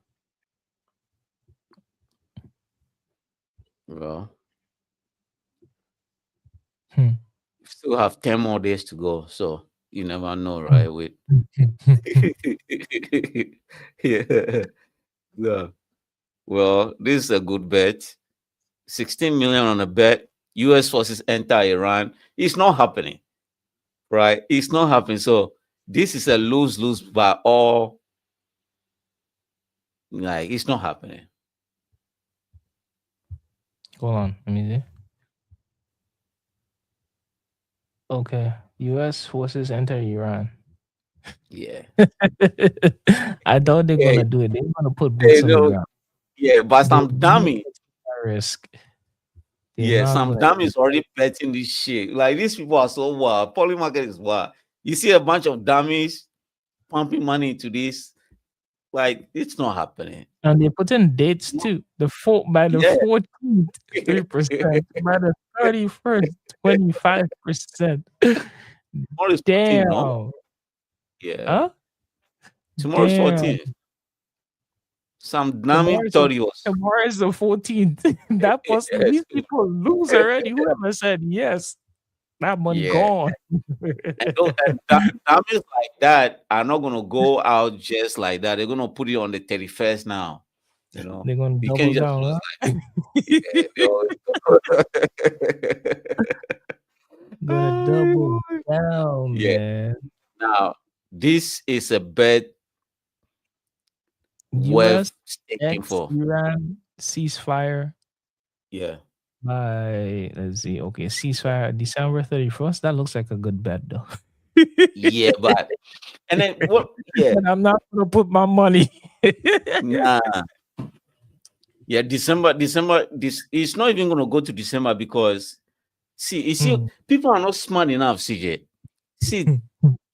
Well, Hmm. we still have 10 more days to go. So you never know, right? With yeah. Yeah. Well, this is a good bet. 16 million on a bet. US forces enter Iran. It's not happening, right? It's not happening. So this is a lose-lose by all. Like it's not happening. Hold on, let me see. Okay, U.S. forces enter Iran. Yeah. I thought they're Hey, gonna do it. They're gonna put hey, boots on the no, ground. yeah, but They're some not dummy, gonna take that risk. They're yeah, not some gonna. dummy is already betting this shit. Like these people are so wild. Poly market is wild. You see a bunch of dummies pumping money into this. Like it's not happening. And they put in dates too. By the Yeah. 14th, 3%. By the 31st, 25%. Tomorrow is 14, no? Damn. Yeah. Huh? Tomorrow is Damn. 14. Some dummy thought he was. Tomorrow is the 14th. That person, these people lose already. Whoever said yes, that money Yeah. gone. And dummies like that are not gonna go out just like that. They're gonna put it on the 31st now. You know, They're gonna you can't double just down, lose huh? like that. Gonna double Oh, down, yeah. man. Now, this is a bet US worth sticking X for. Iran ceasefire Yeah. by, let's see, okay, ceasefire December 31st. That looks like a good bet though. Yeah, but and then what? Yeah, But I'm not gonna put my money. nah. Yeah, December. This it's not even gonna go to December because see, you see, Mm, people are not smart enough, CJ. See, mm,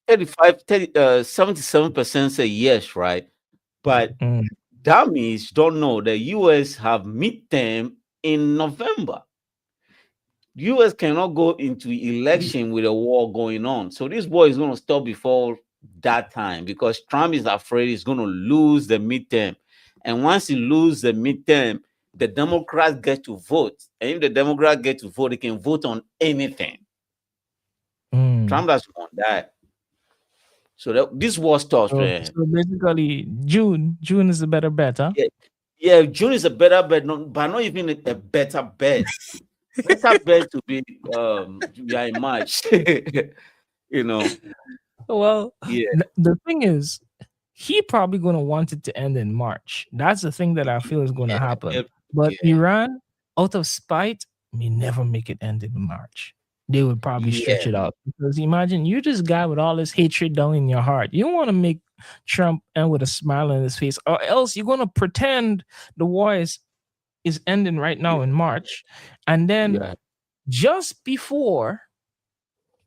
77% say yes, right? But mm. dummies don't know the US have midterm in November. US cannot go into election with a war going on. So this war is going to stop before that time because Trump is afraid he's going to lose the midterm. And once he loses the midterm, the Democrats get to vote. And if the Democrats get to vote, they can vote on anything. Mm. Trump doesn't want that. So this war stops, man. So basically, June is a better bet, huh? Yeah, yeah, June is a better bet, but not even a better bet. Better bet to be yeah, in March. you know, Well, yeah, the thing is, he probably going to want it to end in March. That's the thing that I feel is going to yeah, happen. yeah, But yeah, Iran, out of spite, may never make it end in March. They would probably stretch yeah, it out because imagine you this guy with all this hatred down in your heart. You want to make Trump end with a smile on his face, or else you're going to pretend the war is ending right now in March, and then yeah, just before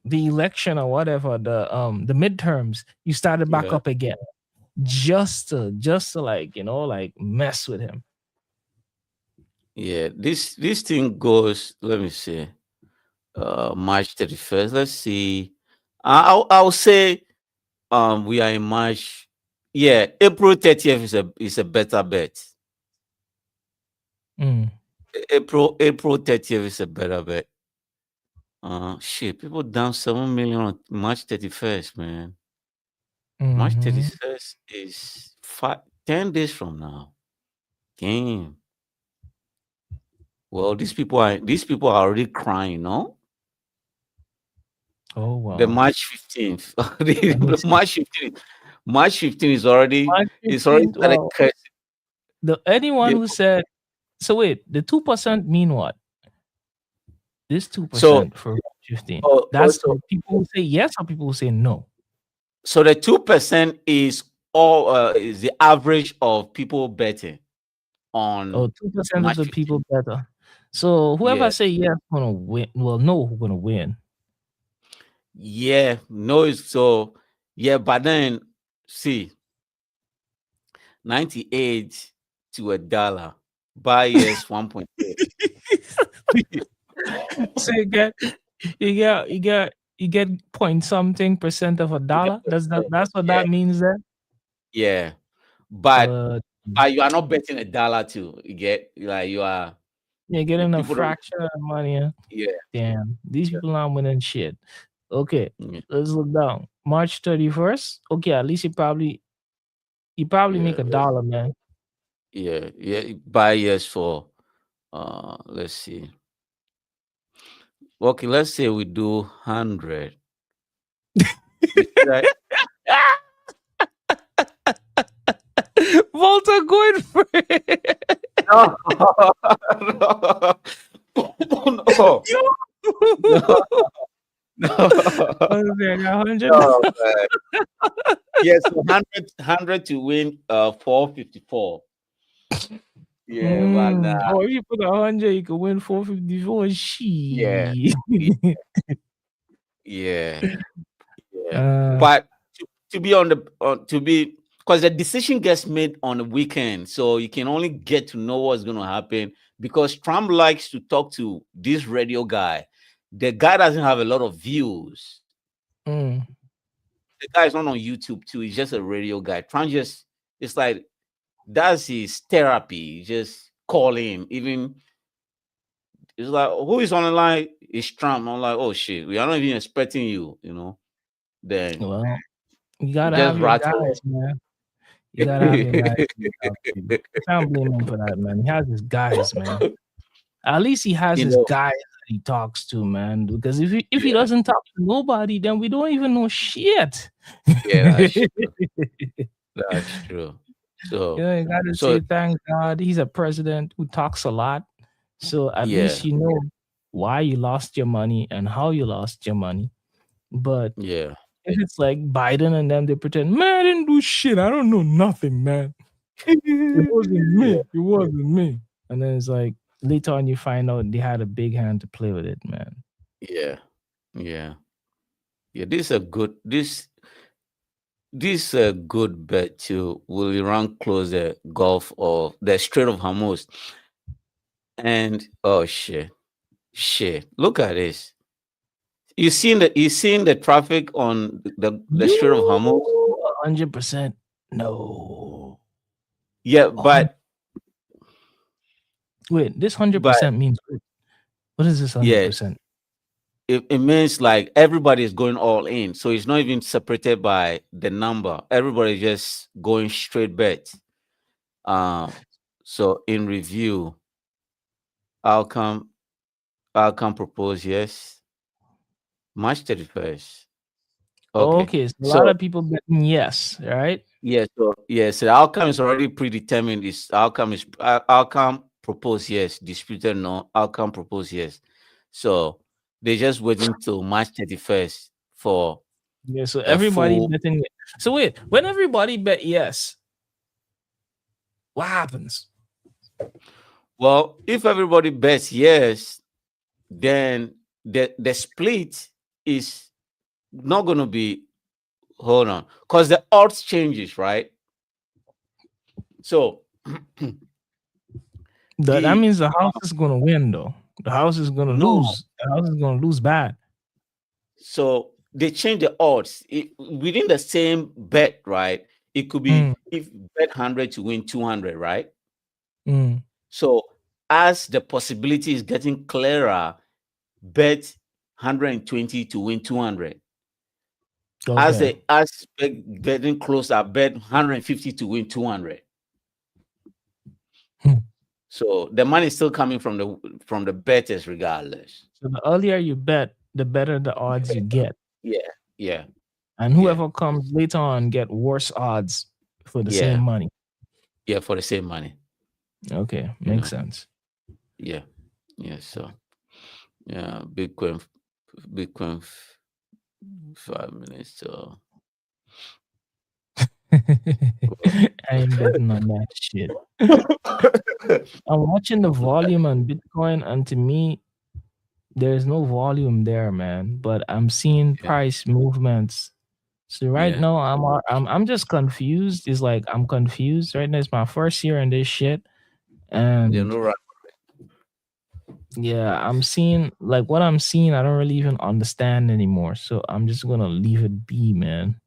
the election or whatever, the midterms, you started back yeah, up again just to like, like mess with him. yeah. This thing goes. Let me see. March 31st. Let's see. I'll say we are in March. Yeah, April 30th is a better bet. Mm. April 30th is a better bet. Shit, people down 7 million on March 31st, man. March Mm-hmm. 31st is 10 days from now. Damn. Well, these people are already crying, no? Oh The wow. March 15th. Let me The see. March 15th is already March it's already 15th. started Well, cursing. anyone The- who said so. Wait, the 2% mean what? This two So percent for 15. That's also the people who say yes or people who say no. so the 2% is the average of people betting Oh, on 2% of March the 15th. people better. So whoever Yeah. say yes gonna win. Well, no, who gonna win? Yeah. No, so yeah, but then see 98 to a dollar. Buy yes 1.8. So you get point something percent of a dollar. That's what Yeah, that means there. yeah. But Uh, you are not betting a dollar too. You get like you are you're the getting a people don't fraction of money. Huh? yeah. Damn, these people not winning shit. Okay, Yeah. let's look down. March 31st. Okay, at least you probably make Yeah. $1, man. Yeah. Buy yes for let's see. Okay, let's say we do 100. You see that? Volta going for it. No, no, Yo. no, no, Okay, I got 100. no, man. Yes, so 100 to win 454. Yeah, but Oh, if you put 100, you can win 454. yeah, She. yeah, yeah, yeah. uh, But to be on the to be because the decision gets made on the weekend, so you can only get to know what's going to happen because Trump likes to talk to this radio guy. The guy doesn't have a lot of views. mm. The guy is not on YouTube too. He's just a radio guy. Trump just it's like that's his therapy. Just call him. Even it's like who is on the line? It's Trump. I'm like, oh shit, we are not even expecting you. Then Well, you he gotta just have your rattle. guys, man. You gotta have your guys to look out for you. I can't blame him for that, man. He has his guys, man. At least he has you his know, guys that he talks to, man. Because if he yeah, doesn't talk to nobody, then we don't even know shit. yeah, that's true. That's true. So, You gotta so say thank God he's a president who talks a lot. So at least yeah, you know why you lost your money and how you lost your money. But yeah, if it's like Biden and them, they pretend, man, I didn't do shit. I don't know nothing, man. It wasn't yeah, me. It wasn't me. And then it's like later on you find out they had a big hand to play with it, man. yeah, yeah, yeah. This a good bet too. Will Iran close the Gulf or the Strait of Hormuz? And oh shit! Look at this. You seen the traffic on the You Strait of Hormuz? 100% no. Yeah, Hun- but Wait, this but 100% means what is this yeah, 100%? it means like everybody is going all in. So it's not even separated by the number. Everybody just going straight bet. Um, so in review, outcome outcome proposed yes. March 31st. Okay. Okay, so a lot So of people betting yes, right? so the outcome is already predetermined. Outcome proposed yes, disputed no, outcome proposed yes. So they're just waiting till March 31st for Yeah, so a everybody full. betting. So wait, when everybody bet yes, what happens? Well, if everybody bets yes, then the split is not going to be. Hold on, because the odds changes, right? So That the means the house is gonna win though. The house is gonna no, lose. The house is gonna lose bad. so they change the odds within the same bet, right? It could Mm, be if bet 100 to win 200, right? mm, So as the possibility is getting clearer, bet 120 to win 200. okay. As getting closer, bet 150 to win 200. Hmm. So the money is still coming from the betters regardless. So the earlier you bet, the better the odds you get. Yeah, yeah, And yeah, whoever comes later on get worse odds for the same yeah, money. yeah, for the same money. Okay, You makes know, sense. yeah, yeah. So yeah, Bitcoin 5 minutes. So I ain't betting on that shit. I'm watching the volume on Bitcoin, and to me, there's no volume there, man. But I'm seeing yeah, price movements. So right yeah, now, I'm just confused. It's like I'm confused right now. It's my first year in this shit, you and know, right? yeah, I'm seeing like what I'm seeing. I don't really even understand anymore. So I'm just gonna leave it be, man.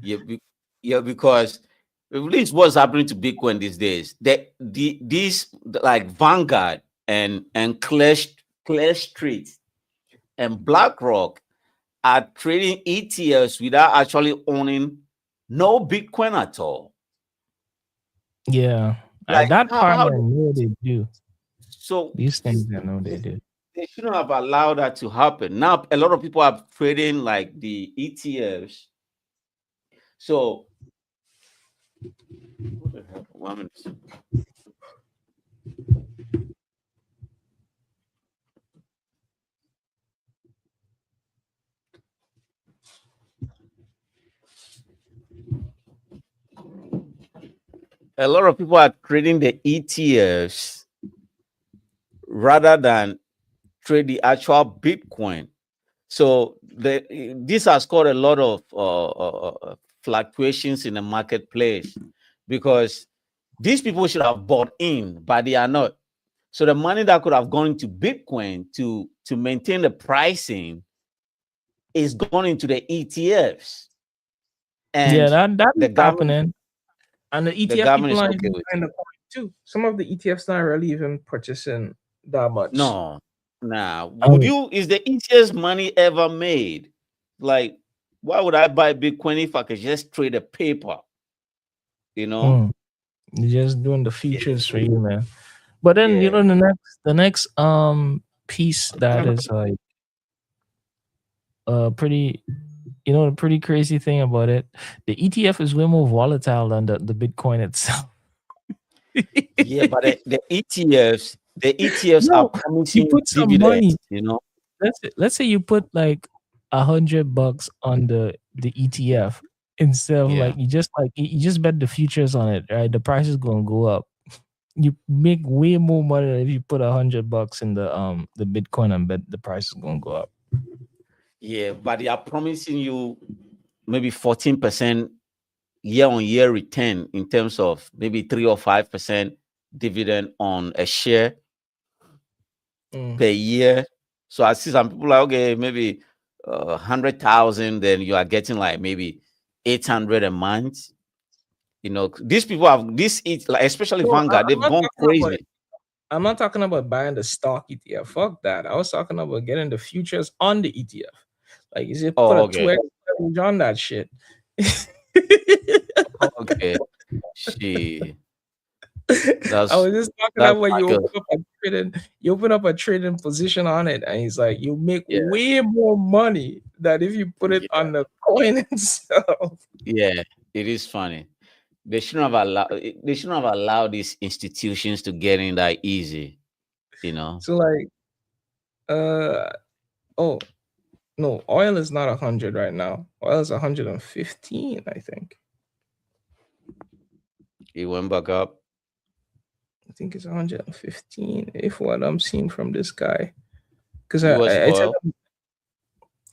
Yeah, yeah, because at least what's happening to Bitcoin these days. These like Vanguard and Clear Street and BlackRock are trading ETFs without actually owning no Bitcoin at all. Yeah, Like that part how I know they do. so These things I know they they, do. they shouldn't have allowed that to happen. Now a lot of people are trading like the ETFs. So what the hell? 1 minute. A lot of people are trading the ETFs rather than trade the actual Bitcoin. So this has caused a lot of fluctuations in the marketplace because these people should have bought in, but they are not. So the money that could have gone into Bitcoin to maintain the pricing is gone into the ETFs, Yeah, and that the is government happening. And the the ETF government people is aren't okay even with buying it. the coin too. Some of the ETFs not really even purchasing that much. No, now would Um, you? Is the easiest money ever made? Like, why would I buy Bitcoin if I could just trade a paper? You know? mm, you're just doing the features for you, man. But then you Yeah. know the next piece that is like pretty, you know, the pretty crazy thing about it, the ETF is way more volatile than the Bitcoin itself. Yeah, but the ETFs are No, you promising put some dividends, money. you know? Let's say you put like $100 on the ETF instead of Yeah. like you just bet the futures on it, right? The price is gonna go up. You make way more money than if you put $100 in the Bitcoin and bet the price is gonna go up. Yeah, but they are promising you maybe 14% year-on-year return in terms of maybe 3 or 5% dividend on a share Mm. per year. So I see some people like, okay, maybe 100,000, then you are getting like maybe 800 a month. You know, these people have this, like especially No, Vanguard, I'm they've not gone talking about crazy. I'm not talking about buying the stock ETF. Fuck that. I was talking about getting the futures on the ETF. Like, is it put Oh, a okay. 2x leverage on that shit? Okay. She I that's was just talking that's about my girl. you open up a trading position on it, and he's like, you make Yeah, way more money than if you put it yeah, on the coin itself. yeah. It is funny. They shouldn't have allowed these institutions to get in that easy, you know. So like, uh, oh no, oil is not 100 right now. Oil is 115, I think. It went back up. I think it's 115. If what I'm seeing from this guy, because US I tell oil. him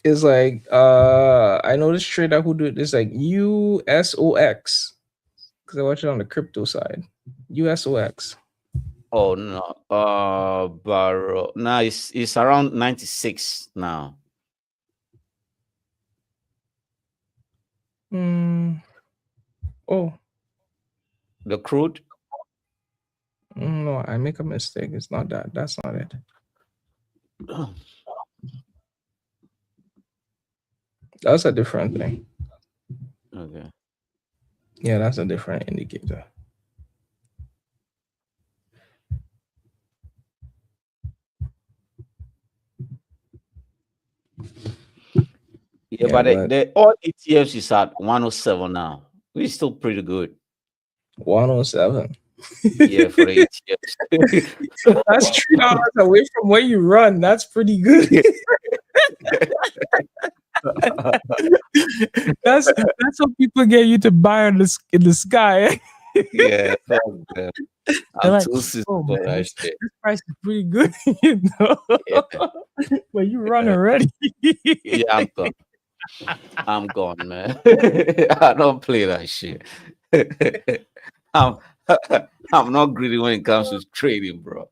it's like I know this trader who do this like USOX because I watch it on the crypto side. USOX. Oh no. Barrel. Now it's around 96 now. Hmm. Oh, The crude. no, I make a mistake. It's not that. That's not it. That's a different thing. Okay. Yeah, that's a different indicator. Yeah, Yeah, but but the all ETFs is at 107 now. Which is still pretty good. 107. Yeah, for the ETFs. That's $3 away from where you run. That's pretty good. That's what people get you to buy on in the sky. Yeah, fuck them. They're I'm like, too sick oh for man, that this shit. this price is pretty good, you know. Yeah, But you run yeah, already. yeah. I'm gone. I'm gone, man. I don't play that shit. I'm I'm not greedy when it comes to trading, bro.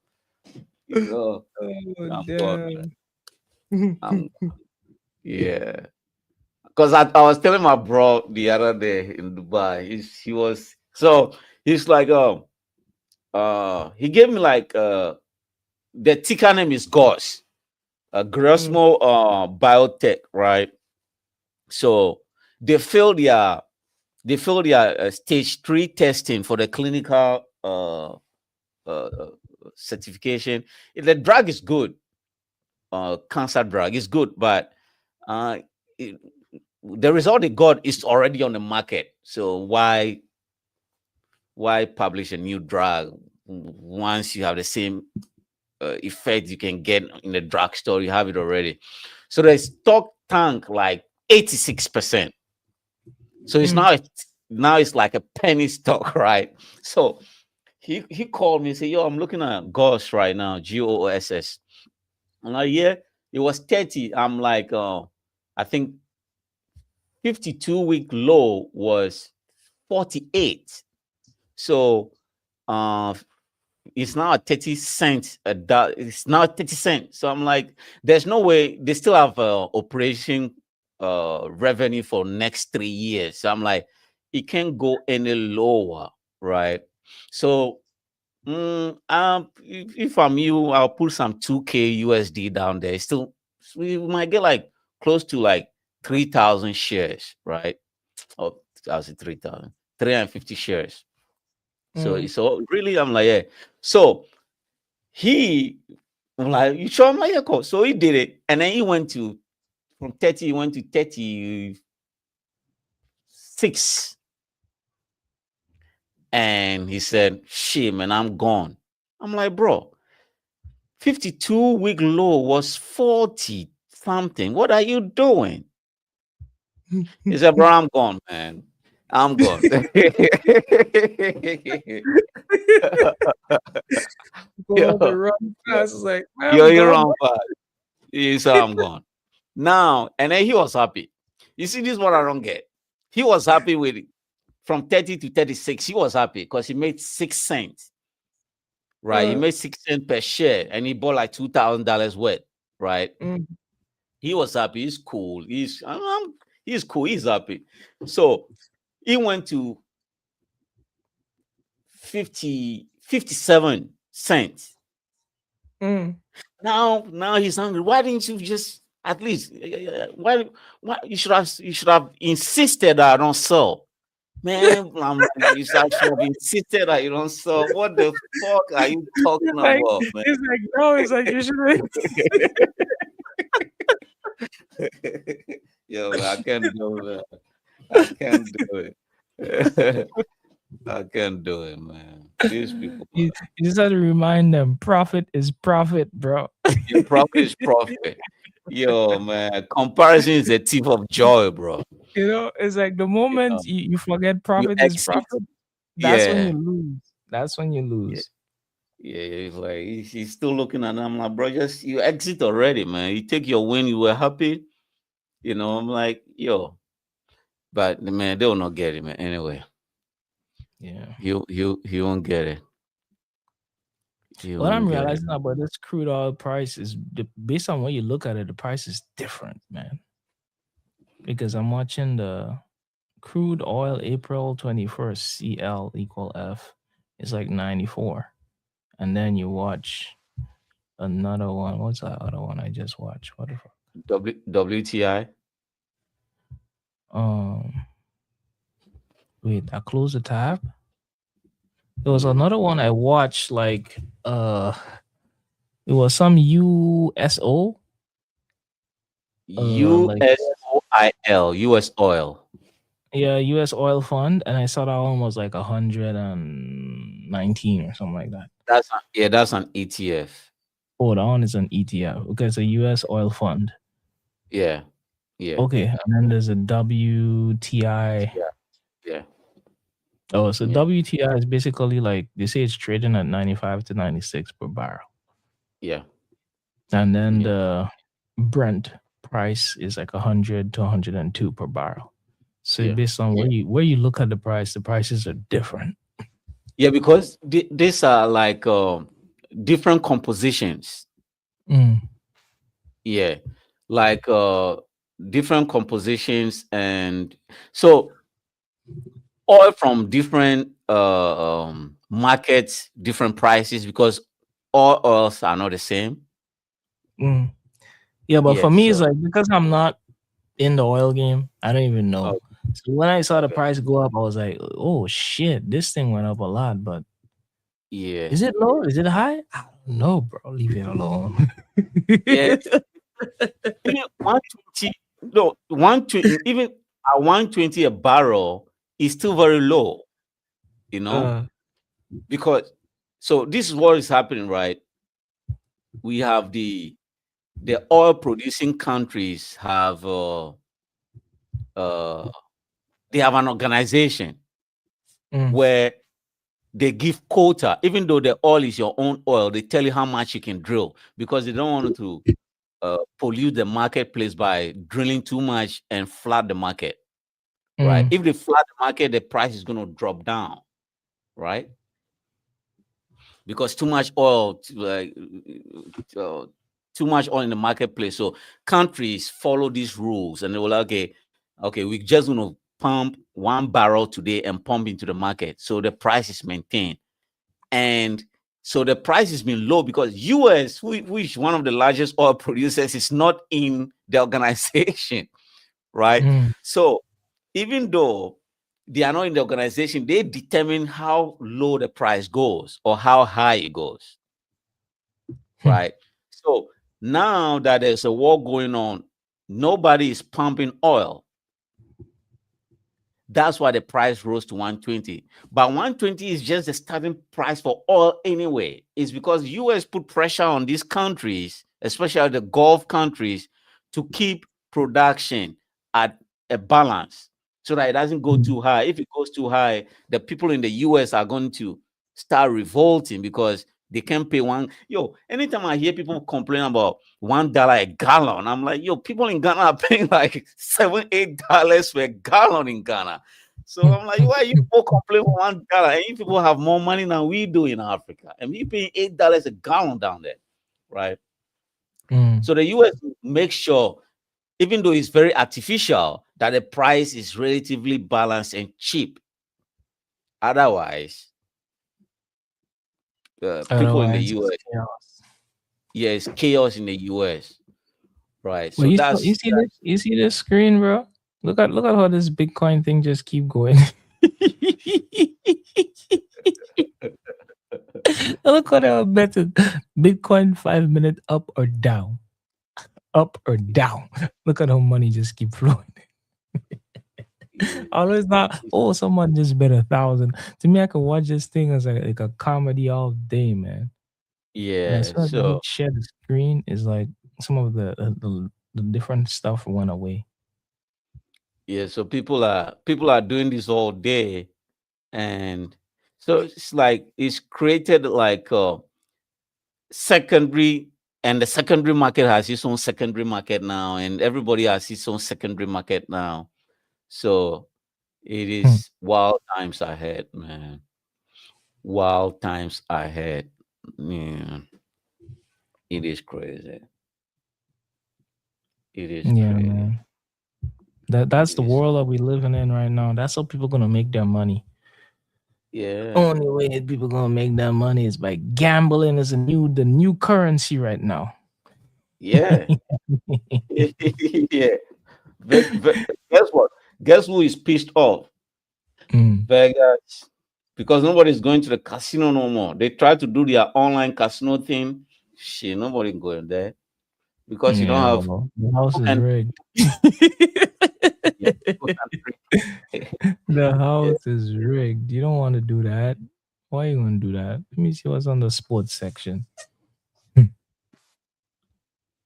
You know, Oh I'm gone, man. damn. I'm yeah. Because I was telling my bro the other day in Dubai. He was so he's like he gave me like the ticker name is Gauss, Mm, Grosmo Biotech, right? So they failed their stage 3 testing for the clinical uh, certification. The drug is good, cancer drug is good, but uh, it, the result they got is already on the market. So why publish a new drug once you have the same effect you can get in the drugstore? You have it already. So the stock tank like 86%. So it's mm, now it's like a penny stock, right? So he called me and said, "Yo, I'm looking at Goss right now, GOOSS." I'm like, "Yeah, it was 30." I'm like, I think 52-week low was 48. So uh it's now at 30 cents a dollar. It's now 30 cents. So I'm like, there's no way they still have operation revenue for next 3 years. So I'm like, it can't go any lower, right? So if I'm you, I'll put some 2K USD down there. Still, we might get like close to like 3,000 shares, right? Oh, I was 3,000, 350 shares. So, mm. so really, I'm like, yeah. So he, I'm like, you sure? I'm like, yeah, cool. So he did it, and then he went to from 30, he went to 36, and he said, "Shit, man, I'm gone." I'm like, bro, 52-week low was 40 something. What are you doing? He said, bro, I'm gone, man. I'm gone. Go on the yo, run yo, fast. It's like, man, yo, I'm you're gone. wrong, but he said, I'm gone. Now, and then he was happy. You see, this is what I don't get. He was happy with it. From 30 to 36. He was happy because he made 6 cents, right? He Uh, made 6 cents per share and he bought like $2,000 worth, right? mm, He was happy. He's cool. He's cool. He's happy. So he went to 57 cents. mm. Now he's hungry. Why didn't you just at least why you should have insisted that I don't sell? Man, I'm like, should have insisted that you don't sell. What the fuck are you talking It's like, about, man? it's like, no, it's like you should. Yo, I can't do it. I can't do it. I can't do it, man. These people, You just have to remind them, profit is profit, bro. your profit is profit. Yo, man, comparison is a thief of joy, bro. You know, it's like the You know, moment you forget you profit is exit. profit, that's when Yeah, you lose. That's when you yeah, lose. yeah. It's like he's still looking at them like, bro, just you exit already, man. You take your win, you were happy. I'm like, yo, but man, they will not get it, man. Anyway, Yeah. he won't get it. He What I'm won't get it. realizing about this crude oil price is based on what you look at it, the price is different, man. Because I'm watching crude oil April 21st CL equal F is like 94. And then you watch another one. What's that other one I just watched? What the fuck? WTI. Um, wait, I closed the tab. There was another one I watched like it was some USO like USOIL, US oil. yeah, US oil fund, and I saw that one was like 119 or something like that. That's an ETF. Oh, that one is an ETF. Okay, it's a US oil fund. Yeah, yeah, Okay, and then there's a WTI. yeah, yeah, Oh, so yeah, WTI is basically like they say it's trading at 95 to 96 per barrel. yeah, And then yeah, the Brent price is like 100 to 102 per barrel. So yeah, based on where you look at the prices are different. yeah. Because these are like different compositions. Mm, Yeah, like different compositions, and so oil from different markets, different prices, because all oils are not the same. mm. Yeah, but for Yeah. me, it's So like because I'm not in the oil game, I don't even know. oh, So when I saw the okay. price go up, I was like, "Oh shit, this thing went up a lot." But Yeah. is it low? Is it high? I don't know, bro. Leave it alone. Yeah. Even 120, no, 120, even at 120 a barrel is still very low, you know, uh, because so this is what is happening, right? We have the oil producing countries have uh they have an organization mm, where they give quota, even though the oil is your own oil, they tell you how much you can drill because they don't want to pollute the marketplace by drilling too much and flood the market, right? mm, If they flood the market, the price is going to drop down, right? Because too much oil, too much oil in the marketplace. So countries follow these rules, and they will like, okay, we're just going to pump 1 barrel today and pump into the market, so the price is maintained. And so the price has been low because US, which one of the largest oil producers, is not in the organization, right? mm, So even though they are not in the organization, they determine how low the price goes or how high it goes, hmm, right? So now that there's a war going on, nobody is pumping oil. That's why the price rose to 120. But 120 is just the starting price for oil anyway. It's because US put pressure on these countries, especially the Gulf countries, to keep production at a balance so that it doesn't go mm, too high. If it goes too high, the people in the US are going to start revolting because they can't pay one. Yo, anytime I hear people complain about $1 a gallon, I'm like, yo, people in Ghana are paying like $7, $8 per gallon in Ghana. So hmm, I'm like, hmm, why you people complain for $1? And you people have more money than we do in Africa, and we paying $8 a gallon down there, right? mm. So the US makes sure, even though it's very artificial, that the price is relatively balanced and cheap. Otherwise, people in the Otherwise, it's US, chaos. yeah, it's chaos in the US, right? But So you that's see this? You see this screen, bro? Look at how this Bitcoin thing just keep going. Look what I betted. Bitcoin 5 minute up or down, up or down. Look at how money just keep flowing. Always not. Oh, someone just bet 1,000. To me, I could watch this thing as like a comedy all day, man. And as yeah. soon as I So hit share the screen, it's like some of the different stuff went away. yeah, so people are doing this all day, and so it's like it's created like secondary, and the secondary market has its own secondary market now, and everybody has its own secondary market now. So it Hmm. is wild times ahead, man. Wild times ahead. Yeah, it is crazy. It is Yeah, crazy. man. That's the Yes. world that we living in right now. That's how people gonna make their money. Yeah. Only way people gonna make their money is by gambling. Is the new currency right now. Yeah. Yeah. Guess what? Guess who is pissed off? Mm. Vegas. Because nobody's going to the casino no more. They try to do their online casino thing. Shit, nobody going there because you don't Yeah, have well, the house is and rigged. yeah, people can drink. The Yeah. house is rigged. You don't want to do that. Why you want to do that? Let me see what's on the sports section.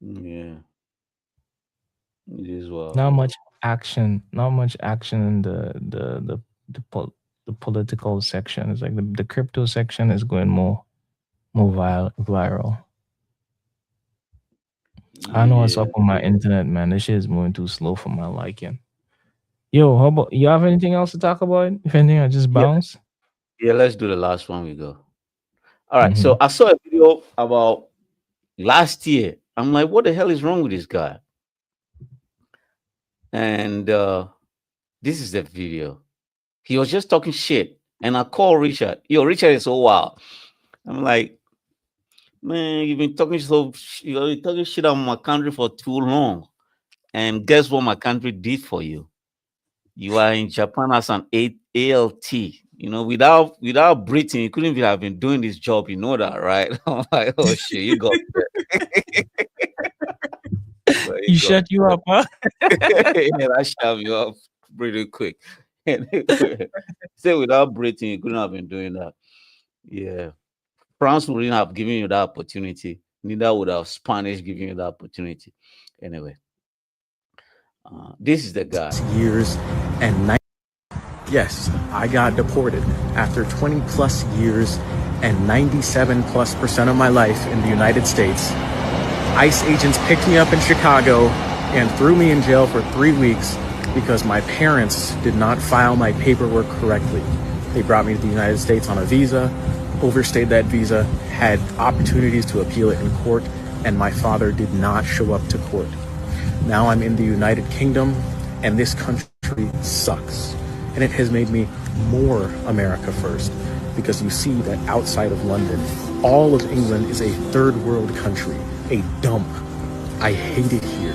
Yeah. It is well. Not much action. Not much action in the political section. It's like the crypto section is going more viral. I know what's Yeah. up with my internet, man. This shit is moving too slow for my liking. Yo, how about you have anything else to talk about? If anything, I just Yeah. bounce. Yeah. Let's do the last one we go. All right. Mm-hmm. So I saw a video about last year. I'm like, what the hell is wrong with this guy? And this is the video. He was just talking shit. And I call Richard. Yo, Richard is so wild. I'm like, man, you've been talking you've been talking shit on my country for too long. And guess what my country did for you? You are in Japan as an ALT. You know, without Britain, you couldn't even have been doing this job. You know that, right? I'm like, oh shit, you got there. He shut you up, huh? Yeah, that shut me up pretty quick. Say without Britain, you couldn't have been doing that. Yeah. France wouldn't have given you that opportunity. Neither would have Spanish given you that opportunity. Anyway, this is the guy. Years and yes, I got deported after 20 plus years and 97+% of my life in the United States. ICE agents picked me up in Chicago and threw me in jail for 3 weeks because my parents did not file my paperwork correctly. They brought me to the United States on a visa, overstayed that visa, had opportunities to appeal it in court, and my father did not show up to court. Now I'm in the United Kingdom, and this country sucks. And it has made me more America first, because you see that outside of London, all of England is a third world country, a dump. I hate it here,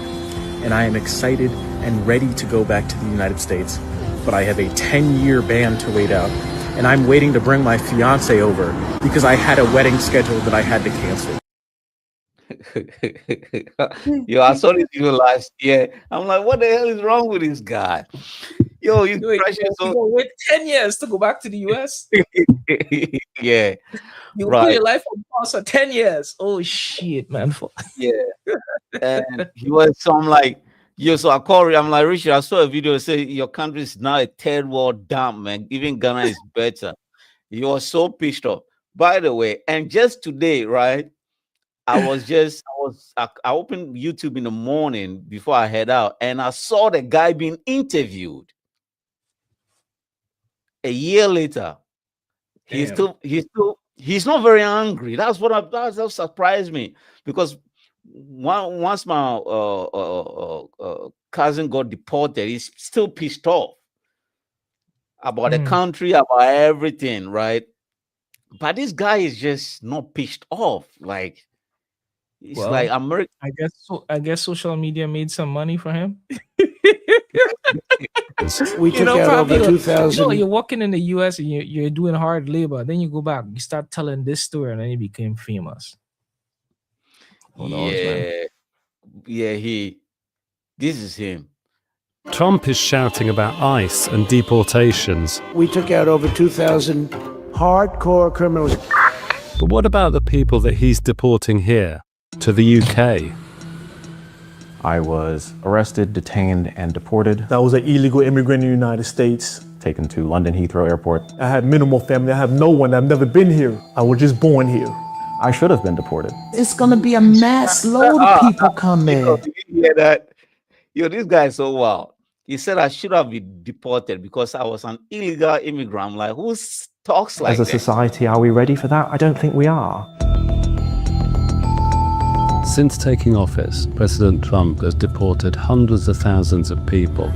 and I am excited and ready to go back to the United States, but I have a 10-year ban to wait out, and I'm waiting to bring my fiance over because I had a wedding scheduled that I had to cancel. Yo, I saw this video last year. I'm like, what the hell is wrong with this guy? Yo, you crashing so wait 10 years to go back to the US. yeah, You right. put your life on pause for 10 years. Oh shit, man. Yeah. And he was so I'm like, yo, so I called him. I'm like, Richard, I saw a video that said your country is now a third world dump, man. Even Ghana is better. He was so pissed off. By the way, and just today, right? I opened YouTube in the morning before I head out, and I saw the guy being interviewed. A year later, he's not very angry. That's what surprised me, because once my cousin got deported, he's still pissed off about the country, about everything, right? But this guy is just not pissed off. Like, it's like America. I guess social media made some money for him. We took out over 2,000. You're working in the US and you're doing hard labor. Then you go back, you start telling this story, and then you became famous. Who knows, man? Yeah, this is him. Trump is shouting about ICE and deportations. We took out over 2,000 hardcore criminals. But what about the people that he's deporting here, to the UK? I was arrested, detained, and deported. I was an illegal immigrant in the United States. Taken to London Heathrow Airport. I had minimal family. I have no one. I've never been here. I was just born here. I should have been deported. It's gonna be a mass load of people coming. Did you hear that? Yo, this guy is so wild. He said I should have been deported because I was an illegal immigrant. I'm like, who talks like that? As a society, are we ready for that? I don't think we are. Since taking office, President Trump has deported hundreds of thousands of people.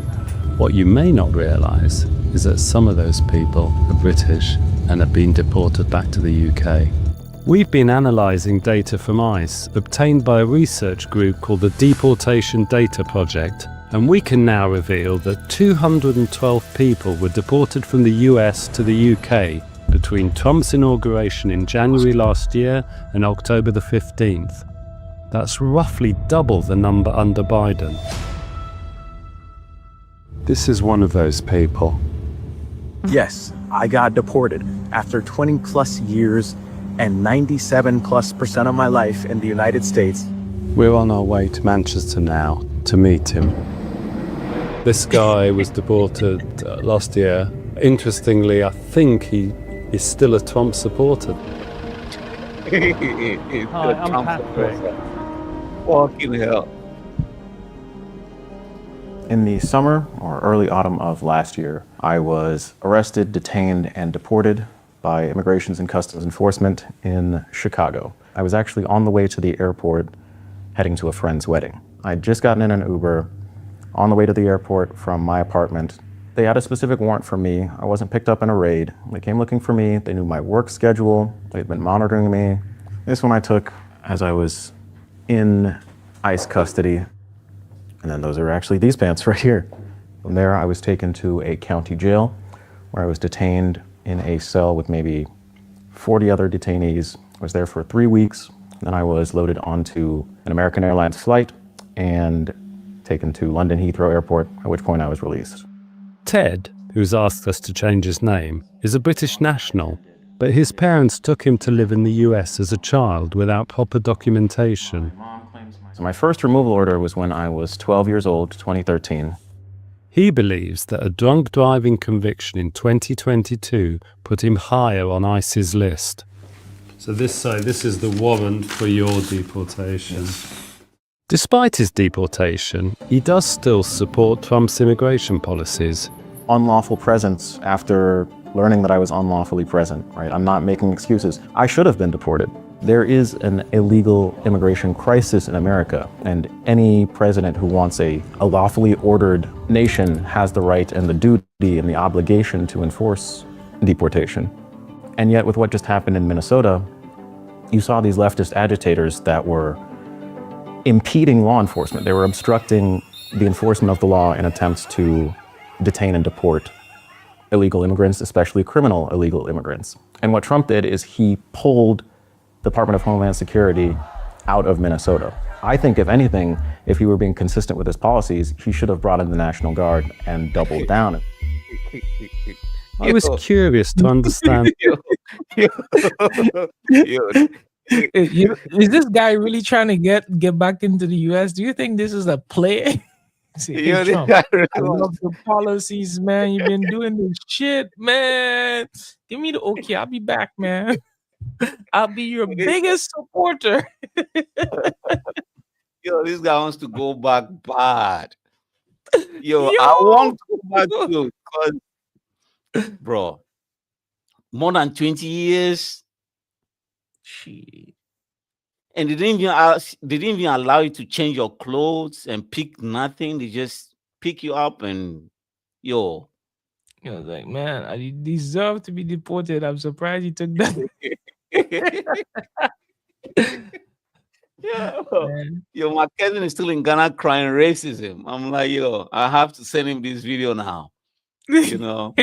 What you may not realize is that some of those people are British and have been deported back to the UK. We've been analysing data from ICE, obtained by a research group called the Deportation Data Project, and we can now reveal that 212 people were deported from the US to the UK between Trump's inauguration in January last year and October the 15th. That's roughly double the number under Biden. This is one of those people. Yes, I got deported after 20 plus years and 97+% of my life in the United States. We're on our way to Manchester now to meet him. This guy was deported last year. Interestingly, I think he is still a Trump supporter. Hi, I'm Patrick. Fucking hell. In the summer or early autumn of last year, I was arrested, detained, and deported by Immigrations and Customs Enforcement in Chicago. I was actually on the way to the airport heading to a friend's wedding. I'd just gotten in an Uber on the way to the airport from my apartment. They had a specific warrant for me. I wasn't picked up in a raid. They came looking for me. They knew my work schedule. They'd been monitoring me. This one I took as I was in ICE custody. And then those are actually these pants right here. From there, I was taken to a county jail where I was detained in a cell with maybe 40 other detainees. I was there for 3 weeks. Then I was loaded onto an American Airlines flight and taken to London Heathrow Airport, at which point I was released. Ted, who's asked us to change his name, is a British national, but his parents took him to live in the US as a child without proper documentation. So my first removal order was when I was 12 years old, 2013. He believes that a drunk driving conviction in 2022 put him higher on ICE's list. So this is the warrant for your deportation. Despite his deportation, he does still support Trump's immigration policies. Unlawful presence after learning that I was unlawfully present, right? I'm not making excuses. I should have been deported. There is an illegal immigration crisis in America, and any president who wants a lawfully ordered nation has the right and the duty and the obligation to enforce deportation. And yet with what just happened in Minnesota, you saw these leftist agitators that were impeding law enforcement. They were obstructing the enforcement of the law in attempts to detain and deport illegal immigrants, especially criminal illegal immigrants. And what Trump did is he pulled the Department of Homeland Security out of Minnesota. I think, if anything, if he were being consistent with his policies, he should have brought in the National Guard and doubled down. I was curious to understand. Is this guy really trying to get back into the US? Do you think this is a play? See, hey, Trump, I love the policies, man. You've been doing this shit, man. Give me the okay. I'll be back, man. I'll be your biggest supporter. Yo, this guy wants to go back bad. Yo, I want to go back too, because, bro, more than 20 years. Shit. And they didn't even allow you to change your clothes and pick nothing. They just pick you up and yo. I was like, man, I deserve to be deported. I'm surprised you took that. Yo, my cousin is still in Ghana crying racism. I'm like, yo, I have to send him this video now. You know,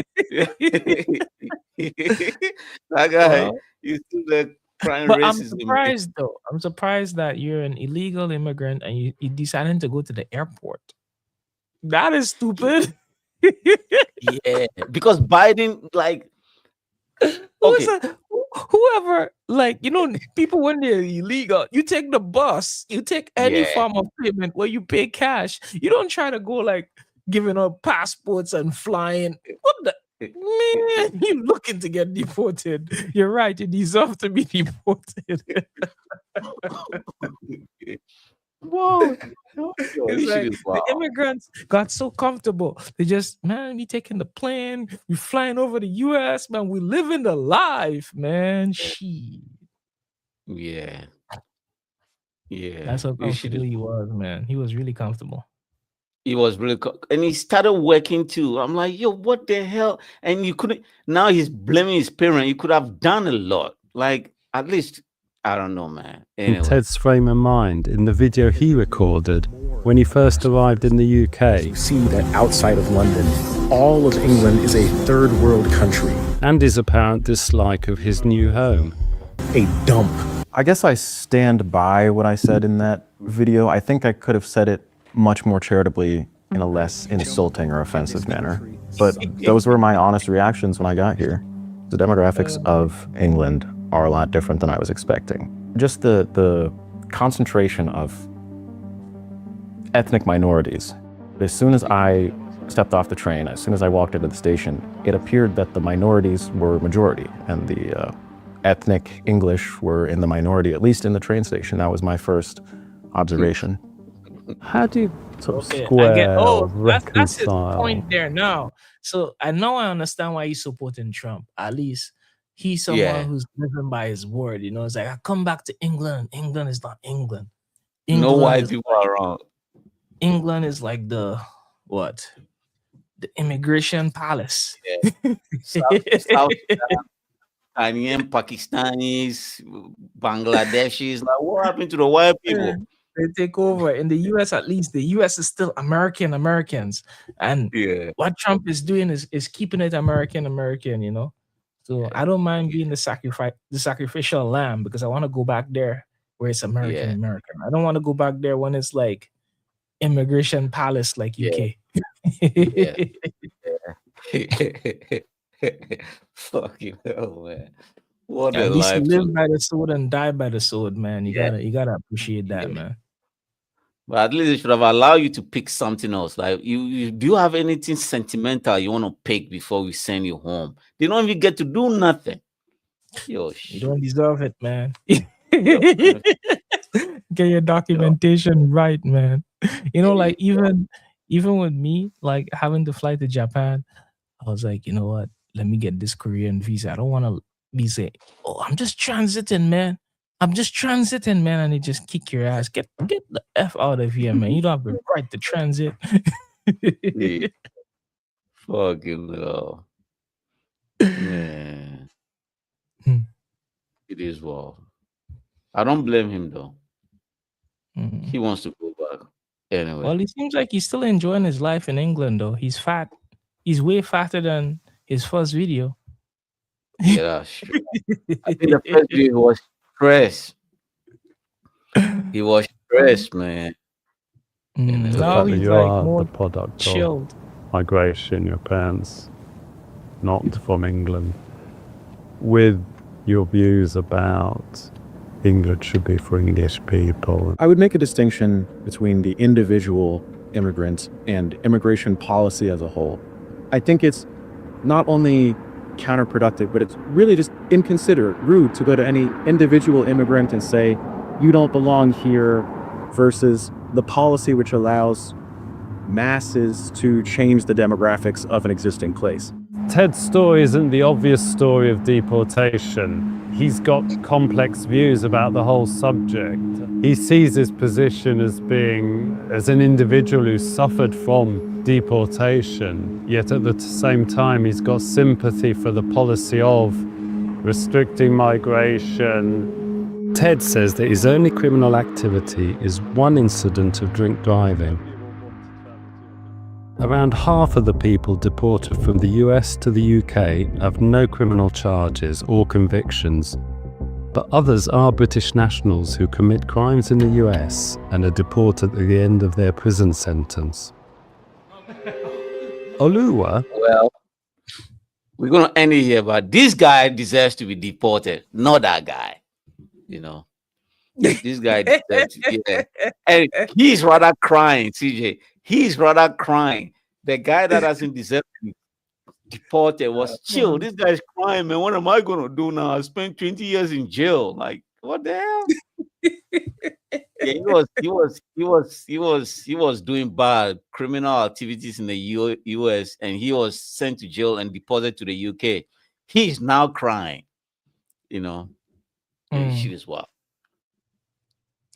that guy, he's still there crying but racism. I'm surprised though. I'm surprised that you're an illegal immigrant and you decided to go to the airport. That is stupid. Yeah, because Biden, like, whoever, like, you know, people when they're illegal, you take the bus, you take any form of payment where you pay cash. You don't try to go like giving up passports and flying. What the man? You looking to get deported? You're right. You deserve to be deported. Whoa. It's like the immigrants got so comfortable. They just, man, we taking the plane, we flying over the US, man. We living the life, man. Shit. Yeah. That's how comfortable he was, man. He was really comfortable. He was really, and he started working too. I'm like, yo, what the hell? And you couldn't. Now he's blaming his parent. You could have done a lot. Like at least, I don't know, man. In Anyway, Ted's frame of mind, in the video he recorded when he first arrived in the UK, You see that outside of London, all of England is a third world country, and his apparent dislike of his new home. a dump. I guess I stand by what I said in that video. I think I could have said it much more charitably in a less insulting or offensive manner. But those were my honest reactions when I got here. The demographics of England are a lot different than I was expecting. Just the concentration of ethnic minorities. As soon as I stepped off the train, as soon as I walked into the station, it appeared that the minorities were majority and the ethnic English were in the minority, at least in the train station. That was my first observation. How do you sort of Okay, I square get. or Oh, that's his reconcile? point there now. So I understand why he's supporting Trump. At least he's someone Yeah. who's living by his word. You know, it's like I come back to England. England is not England. no England white is people like, around. England is like the what? The immigration palace. South Ghanaian, Pakistanis, Bangladeshis. Like, what happened to the white people? They take over. In the US, at least, the US is still Americans. And Yeah. what Trump is doing is keeping it American, you know. So I don't mind being the sacrificial lamb because I want to go back there where it's American. I don't want to go back there when it's like immigration palace like UK. Yeah. Fucking hell, man. What a At least you life. live by the sword and die by the sword, man. You gotta appreciate that, man. But at least it should have allowed you to pick something else. Like, you do you have anything sentimental you want to pick before we send you home? They don't even get to do nothing. Yo, You shit. don't deserve it, man. man. Get your documentation right, man. You know, like even with me, like having to fly to Japan, I was like, you know what? Let me get this Korean visa. I don't want to be saying, "Oh, I'm just transiting, man. I'm just transiting, man," and they just kick your ass. Get the f out of here, man. You don't have the right to transit. Yeah. Fucking hell. Man. Hmm. It is well. I don't blame him though. Mhm. He wants to go back. Anyway. Well, it seems like he's still enjoying his life in England, though. He's fat. He's way fatter than his first video. Yeah, that's true. I think the first video was stressed. He was stressed, man. Mm, The now fact that he's you like are more the product chilled. of migration, your parents not from England, with your views about England should be for English people. I would make a distinction between the individual immigrant and immigration policy as a whole. I think it's not only counterproductive, but it's really just inconsiderate, rude to go to any individual immigrant and say, you don't belong here, versus the policy which allows masses to change the demographics of an existing place. Ted's story isn't the obvious story of deportation. He's got complex views about the whole subject. He sees his position as an individual who suffered from deportation, yet at the same time he's got sympathy for the policy of restricting migration. Ted says that his only criminal activity is one incident of drink driving. Around half of the people deported from the US to the UK have no criminal charges or convictions, but others are British nationals who commit crimes in the US and are deported at the end of their prison sentence. Oluwa, Well, we're gonna end it here, but this guy deserves to be deported, not that guy. You know, this guy deserves to, yeah. And he's rather crying, CJ. He's rather crying. The guy that doesn't deserve to be deported was chill. This guy's crying, man. What am I gonna do now? I spent 20 years in jail. Like, what the hell? Yeah, he was doing bad criminal activities in the US, and he was sent to jail and deported to the UK. He's now crying. You know, shit is wild.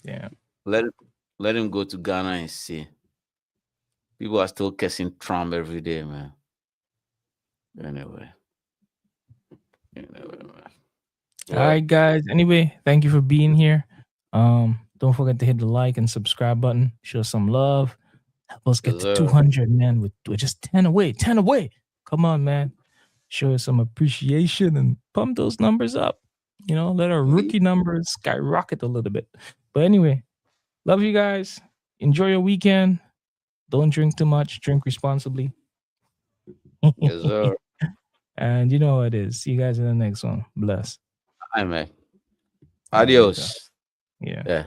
Yeah. Let him go to Ghana and see. People are still cursing Trump every day, man. Anyway, man. All right, guys. Anyway, thank you for being here. Don't forget to hit the like and subscribe button. Show some love. Help us get Yes, to sir. 200, man. We're just 10 away. 10 away. Come on, man. Show us some appreciation and pump those numbers up. You know, let our rookie numbers skyrocket a little bit. But anyway, love you guys. Enjoy your weekend. Don't drink too much. Drink responsibly. Yes, sir. And you know what it is. See you guys in the next one. Bless. Hi, man. All right, later. Adios. Yeah. Yeah.